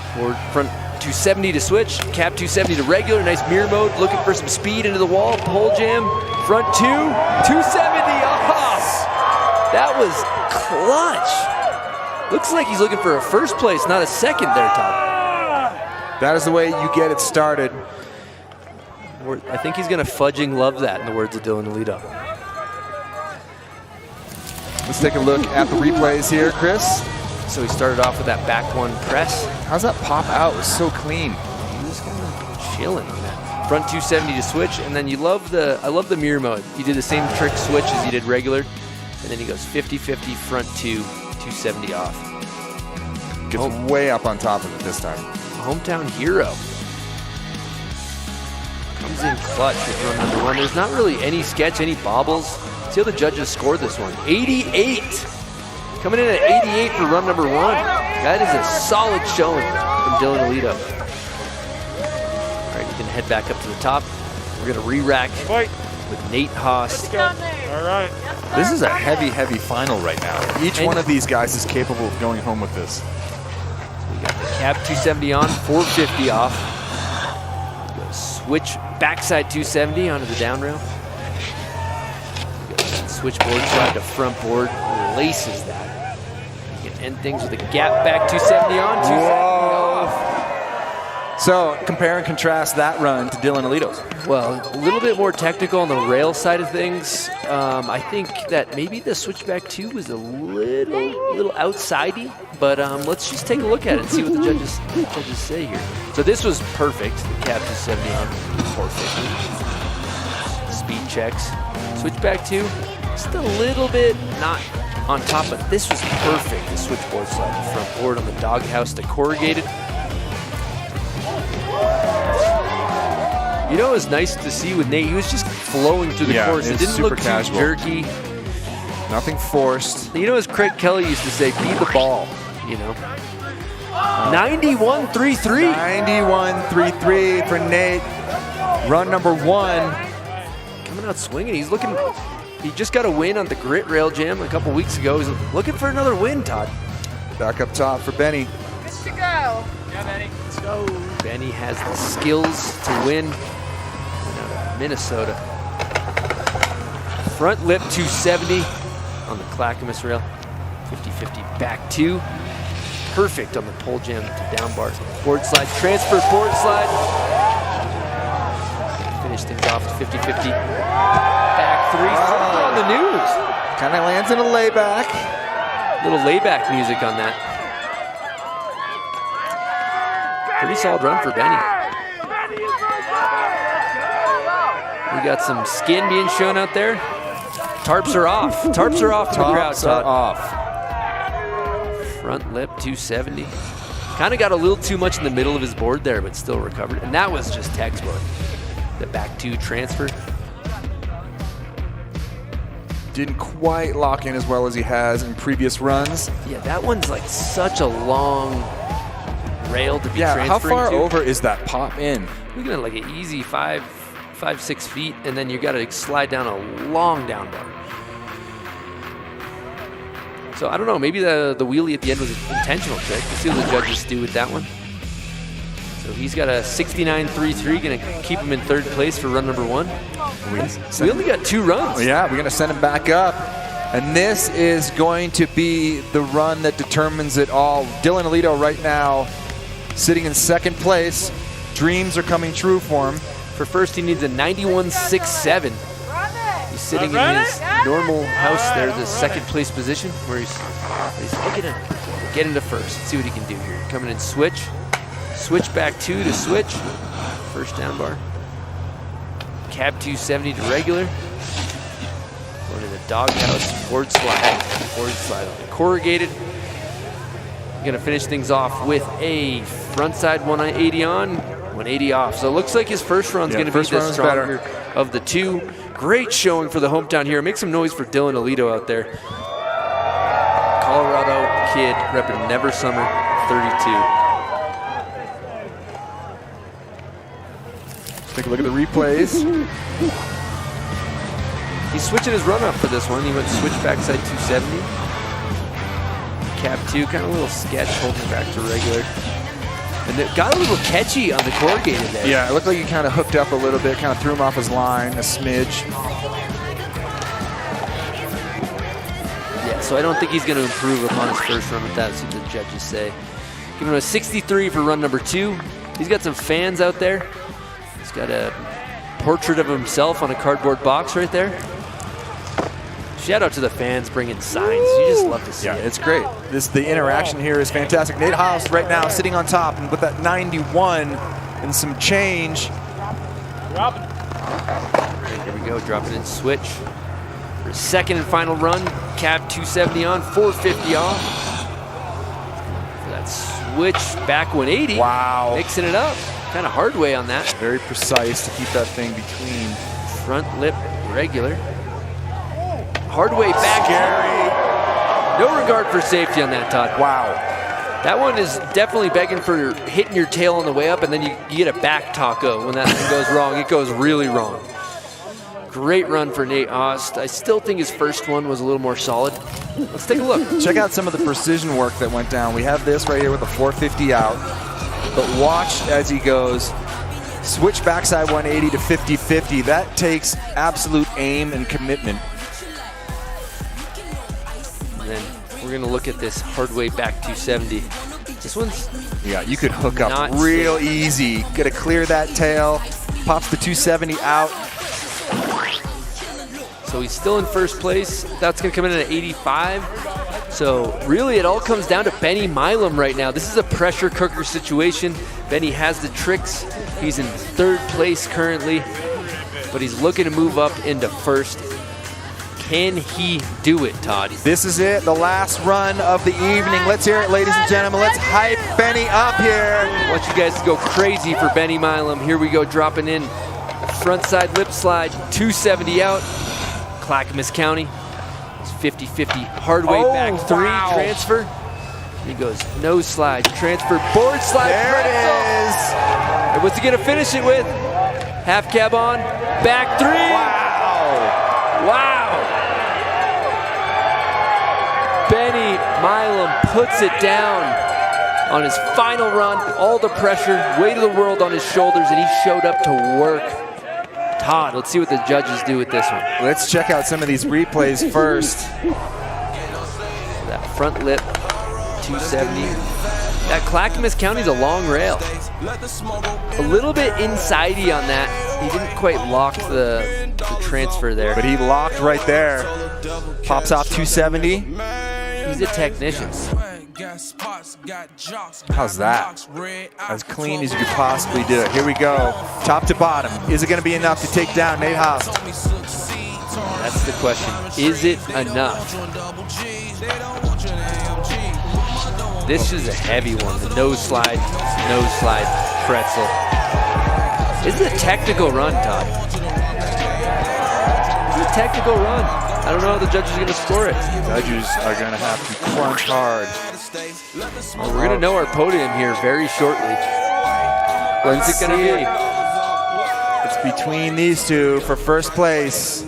270 to switch, cap 270 to regular. Nice mirror mode, looking for some speed into the wall. Pole jam, front 270 off. That was clutch. Looks like he's looking for a first place, not a second there, Todd. That is the way you get it started. I think he's going to fudging love that, in the words of Dylan Alito. Let's take a look at the replays here, Chris. So he started off with that back one press. How's that pop out? It was so clean. He was kind of chilling on that. Front 270 to switch, and then I love the mirror mode. He did the same trick switch as he did regular, and then he goes 50-50 front 270 off. Gets way up on top of it this time. Hometown hero. Comes in clutch with run number one. There's not really any sketch, any bobbles. See how the judges scored this one. 88. Coming in at 88 for run number one. That is a solid showing from Dylan Alito. All right, you can head back up to the top. We're going to re-rack with Nate Haas. All right. This is a heavy, heavy final right now. Each one of these guys is capable of going home with this. We got the cap 270 on, 450 off. Switch backside 270 onto the down rail. Switchboard slide to front board, laces that. You can end things with a gap back 270 on, 270 off. So compare and contrast that run to Dylan Alito's. Well, a little bit more technical on the rail side of things. I think that maybe the switchback 2 was a little outsidey, but let's just take a look at it and see what the judges say here. So this was perfect. The cap 270 on 450. Speed checks. Switchback 2, just a little bit not on top, but this was perfect. The switchboard slide, the front board on the doghouse to corrugated. You know, it was nice to see with Nate. He was just flowing through the course. It didn't look too jerky. Nothing forced. You know, as Craig Kelly used to say, be the ball, you know. 91.33. 91.33 for Nate. Run number one. Coming out swinging. He just got a win on the grit rail jam a couple weeks ago. He's looking for another win, Todd. Back up top for Benny. Good to go. Yeah, Benny. Let's go. Benny has the skills to win. Minnesota. Front lip 270 on the Clackamas rail. 50-50 back 2. Perfect on the pole jam to down bar. Board slide, transfer board slide. Finish things off to 50-50. Back 3, on the news. Kind of lands in a layback. Little layback music on that. Pretty solid run for Benny. We got some skin being shown out there. Tarps are off. Tarps are off to the crowd. Tarps are off. Front lip 270. Kind of got a little too much in the middle of his board there, but still recovered. And that was just textbook. The back 2 transfer. Didn't quite lock in as well as he has in previous runs. Yeah, that one's like such a long rail to be transferring how far to. over is that pop in? Looking at like an easy 5-6 feet, and then you got to slide down a long down bar. So I don't know, maybe the wheelie at the end was an intentional trick. Let's see what the judges do with that one. So he's got a 69.33, gonna keep him in third place for run number 1. We only got 2 runs. Yeah, we're gonna send him back up. And this is going to be the run that determines it all. Dylan Alito right now sitting in second place. Dreams are coming true for him. For first, he needs a 91.67. He's sitting in his normal house there, the second place position, where he's looking to get into first. Let's see what he can do here. Coming in switch. Switch back 2 to switch. First down bar. Cab 270 to regular. Going to the doghouse. Board slide. Board slide on the corrugated. Gonna finish things off with a frontside 180 on, 180 off. So it looks like his first run's gonna be the stronger of the two. Great showing for the hometown here. Make some noise for Dylan Alito out there. Colorado kid repping Never Summer 32. Take a look at the replays. He's switching his run up for this one. He went switch backside 270. Cab 2, kind of a little sketch, holding it back to regular. And it got a little catchy on the corrugated there. Yeah, it looked like he kind of hooked up a little bit, kind of threw him off his line, a smidge. Yeah, so I don't think he's going to improve upon his first run with that. That's what the judges say. Give him a 63 for run number 2. He's got some fans out there. He's got a portrait of himself on a cardboard box right there. Shout out to the fans bringing signs. You just love to see it. It's great. The interaction here is fantastic. Nate Haas right now sitting on top, and with that 91 and some change. Here we go, dropping in switch. For his second and final run, cab 270 on, 450 off. For that switch back 180. Wow. Mixing it up. Kind of hard way on that. Very precise to keep that thing between. Front lip regular. Hard way back. Scary. No regard for safety on that, Todd. Wow. That one is definitely begging for hitting your tail on the way up, and then you get a back taco when that thing goes wrong. It goes really wrong. Great run for Nate Ost. I still think his first one was a little more solid. Let's take a look. Check out some of the precision work that went down. We have this right here with a 450 out, but watch as he goes. Switch backside 180 to 50-50. That takes absolute aim and commitment. And then we're going to look at this hard way back 270. This one's you could hook up real easy. Got to clear that tail. Pops the 270 out. So he's still in first place. That's going to come in at 85. So really it all comes down to Benny Milam right now. This is a pressure cooker situation. Benny has the tricks. He's in third place currently, but he's looking to move up into first. Can he do it, Todd? This is it, the last run of the evening. Let's hear it, ladies and gentlemen. Let's hype Benny up here. I want you guys to go crazy for Benny Milam. Here we go, dropping in front side lip slide, 270 out. Clackamas County. 50-50 hard way back 3 transfer. He goes nose slide, transfer, board slide. There it is. And what's he gonna finish it with? Half cab on, back 3. Wow. Benny Milam puts it down on his final run. All the pressure, weight of the world on his shoulders, and he showed up to work. Todd, let's see what the judges do with this one. Let's check out some of these replays first. That front lip, 270. That Clackamas County's a long rail. A little bit insidey on that. He didn't quite lock the transfer there. But he locked right there. Pops off 270. He's a technician. How's that? As clean as you could possibly do it. Here we go. Top to bottom. Is it going to be enough to take down Nate Haas? That's the question. Is it enough? This is a heavy one. The nose slide pretzel. This is a technical run, Todd. This is a technical run. I don't know how the judges are going to score it. Judges are going to have to crunch hard. Well, we're going to know our podium here very shortly. When's it going to be? It's between these two for first place.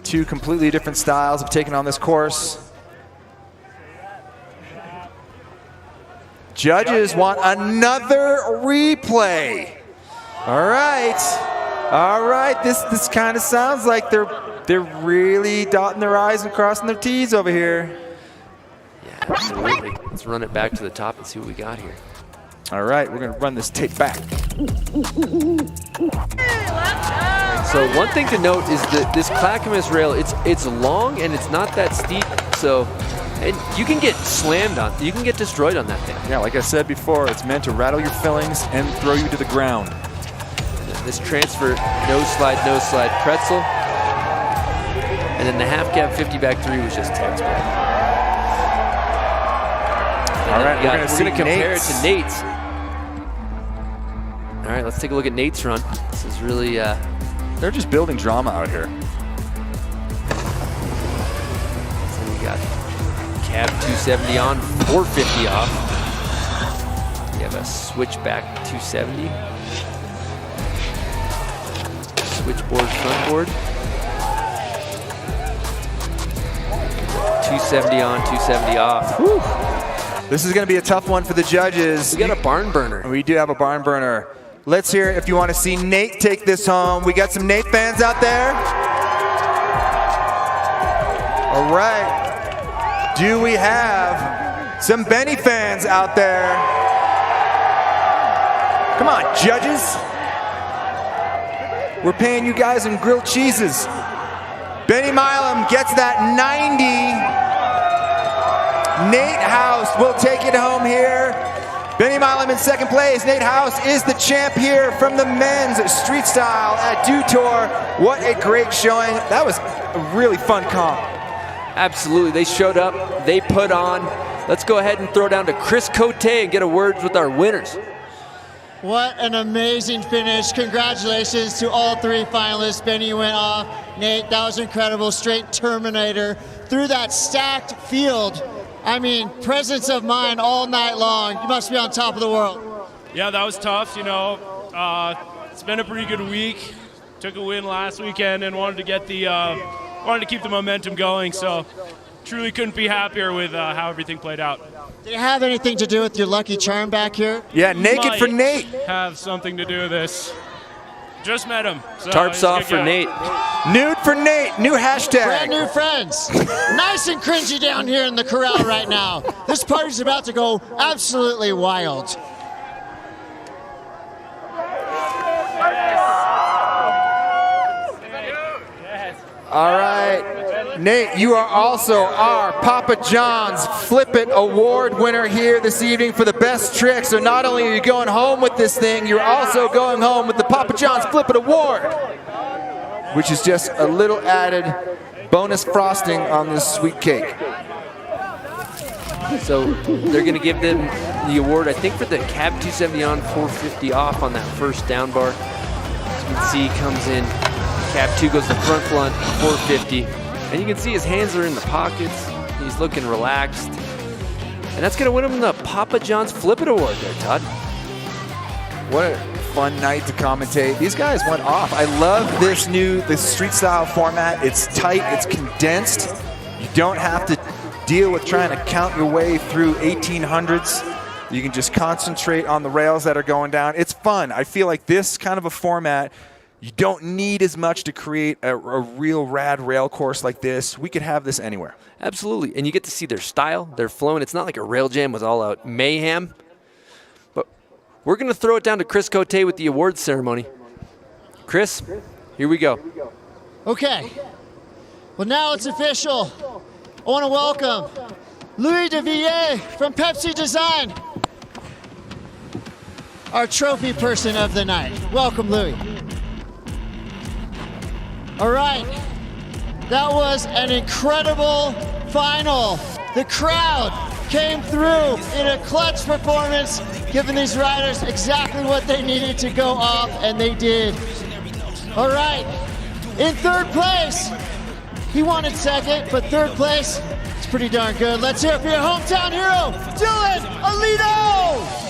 Two completely different styles of taking on this course. Judges want another replay. All right. This kind of sounds like they're really dotting their I's and crossing their T's over here. Yeah, absolutely. Let's run it back to the top and see what we got here. All right, we're gonna run this tape back. So one thing to note is that this Clackamas rail, it's long and it's not that steep. So, and you can get slammed on, you can get destroyed on that thing. Yeah, like I said before, it's meant to rattle your fillings and throw you to the ground. This transfer, nose slide pretzel. And then the half cab 50 back 3 was just textbook. All right, we're gonna compare Nate's. it to Nate's. All right, let's take a look at Nate's run. This is really, they're just building drama out here. So we got cab 270 on, 450 off. We have a switchback 270. Switchboard front board. 270 on, 270 off. Whew. This is going to be a tough one for the judges. We got a barn burner. We do have a barn burner. Let's hear it if you want to see Nate take this home. We got some Nate fans out there. All right. Do we have some Benny fans out there? Come on, judges. We're paying you guys in grilled cheeses. Benny Milam gets that 90. Nate House will take it home here. Benny Milam in second place. Nate House is the champ here from the men's street style at dewtour. What a great showing. That was a really fun comp. Absolutely, they showed up, they put on. Let's go ahead and throw down to Chris Cote and get a word with our winners. What an amazing finish. Congratulations to all three finalists. Benny went off. Nate, that was incredible. Straight Terminator through that stacked field. I mean, presence of mind all night long. You must be on top of the world. Yeah, that was tough. You know, it's been a pretty good week. Took a win last weekend and wanted to get the wanted to keep the momentum going. So truly couldn't be happier with how everything played out. Did it have anything to do with your lucky charm back here? Yeah, naked for Nate. Have something to do with this. Just met him. So Tarps off for Nate. Nude for Nate. New hashtag. Brand new friends. Nice and cringy down here in the corral right now. This party's about to go absolutely wild. All right, Nate, you are also our Papa John's Flip It Award winner here this evening for the best trick. So not only are you going home with this thing, you're also going home with the Papa John's Flip It Award, which is just a little added bonus frosting on this sweet cake. So they're going to give them the award, I think, for the cab 270 on, 450 off on that first down bar. As you can see, comes in. Cab 2 goes to front blunt, 450. And you can see his hands are in the pockets. He's looking relaxed. And that's going to win him the Papa John's Flip It Award there, Todd. What a fun night to commentate. These guys went off. I love this street style format. It's tight, it's condensed. You don't have to deal with trying to count your way through 1800s. You can just concentrate on the rails that are going down. It's fun. I feel like this kind of a format, you don't need as much to create a real rad rail course like this. We could have this anywhere. Absolutely. And you get to see their style, their flowing. It's not like a rail jam with all out mayhem. But we're going to throw it down to Chris Cote with the awards ceremony. Chris, here we go. Okay. Well, now it's official. I want to welcome Louis de Villiers from Pepsi Design, our trophy person of the night. Welcome, Louis. All right, that was an incredible final. The crowd came through in a clutch performance, giving these riders exactly what they needed to go off, and they did. All right, in third place, he wanted second, but third place, it's pretty darn good. Let's hear it for your hometown hero, Dylan Alito!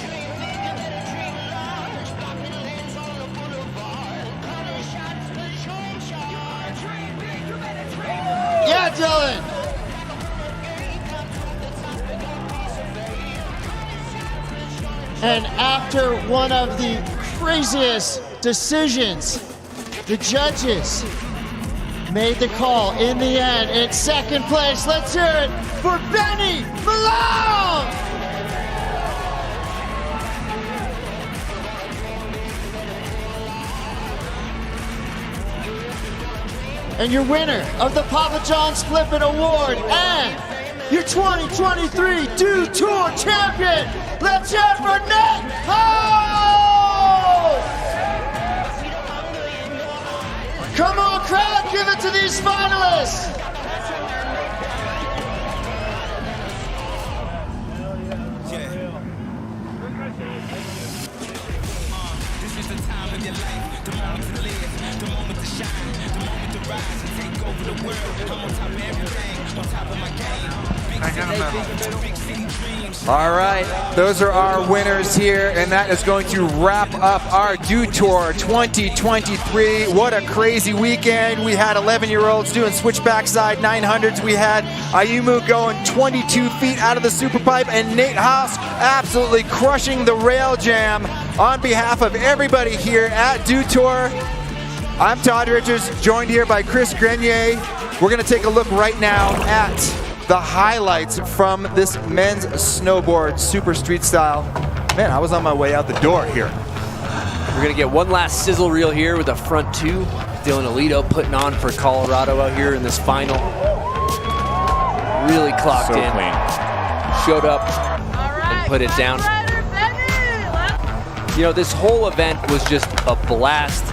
Yeah, Dylan! And after one of the craziest decisions, the judges made the call in the end. In second place, let's hear it for Benny Malone! And your winner of the Papa John's Flip It Award and your 2023 dewtour champion, let's hear it for Nate House! Come on, crowd, give it to these finalists! All right, those are our winners here, and that is going to wrap up our Dew Tour 2023. What a crazy weekend. We had 11-year-olds doing switchback side 900s. We had Ayumu going 22 feet out of the super pipe, and Nate House absolutely crushing the rail jam. On behalf of everybody here at Dew Tour, I'm Todd Richards, joined here by Chris Grenier. We're going to take a look right now at the highlights from this men's snowboard super street style. Man, I was on my way out the door here. We're gonna get one last sizzle reel here with a front two. Dylan Alito putting on for Colorado out here in this final. Really clocked So in. clean. Showed up and put it down. You know, this whole event was just a blast.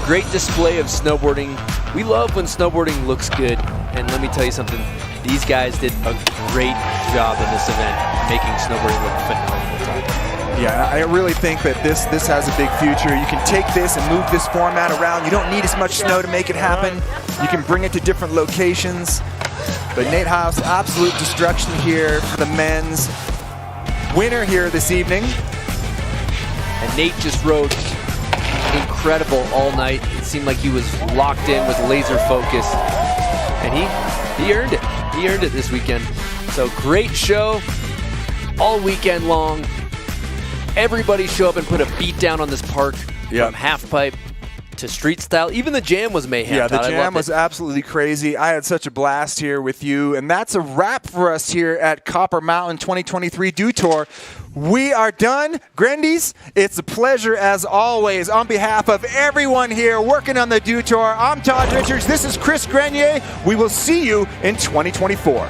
Great display of snowboarding. We love when snowboarding looks good. And let me tell you something, these guys did a great job in this event, making snowboarding look phenomenal. Yeah, I really think that this has a big future. You can take this and move this format around. You don't need as much snow to make it happen. You can bring it to different locations. But Nate House, absolute destruction here for the men's winner here this evening. And Nate just rode incredible all night. It seemed like he was locked in with laser focus. And he earned it. He earned it this weekend. So great show all weekend long. Everybody show up and put a beat down on this park from half pipe to street style. Even the jam was mayhem. Yeah, the Todd. jam was absolutely crazy. I had such a blast here with you. And that's a wrap for us here at Copper Mountain 2023 Dew Tour. We are done. Grendies, it's a pleasure as always. On behalf of everyone here working on the Dew Tour, I'm Todd Richards. This is Chris Grenier. We will see you in 2024.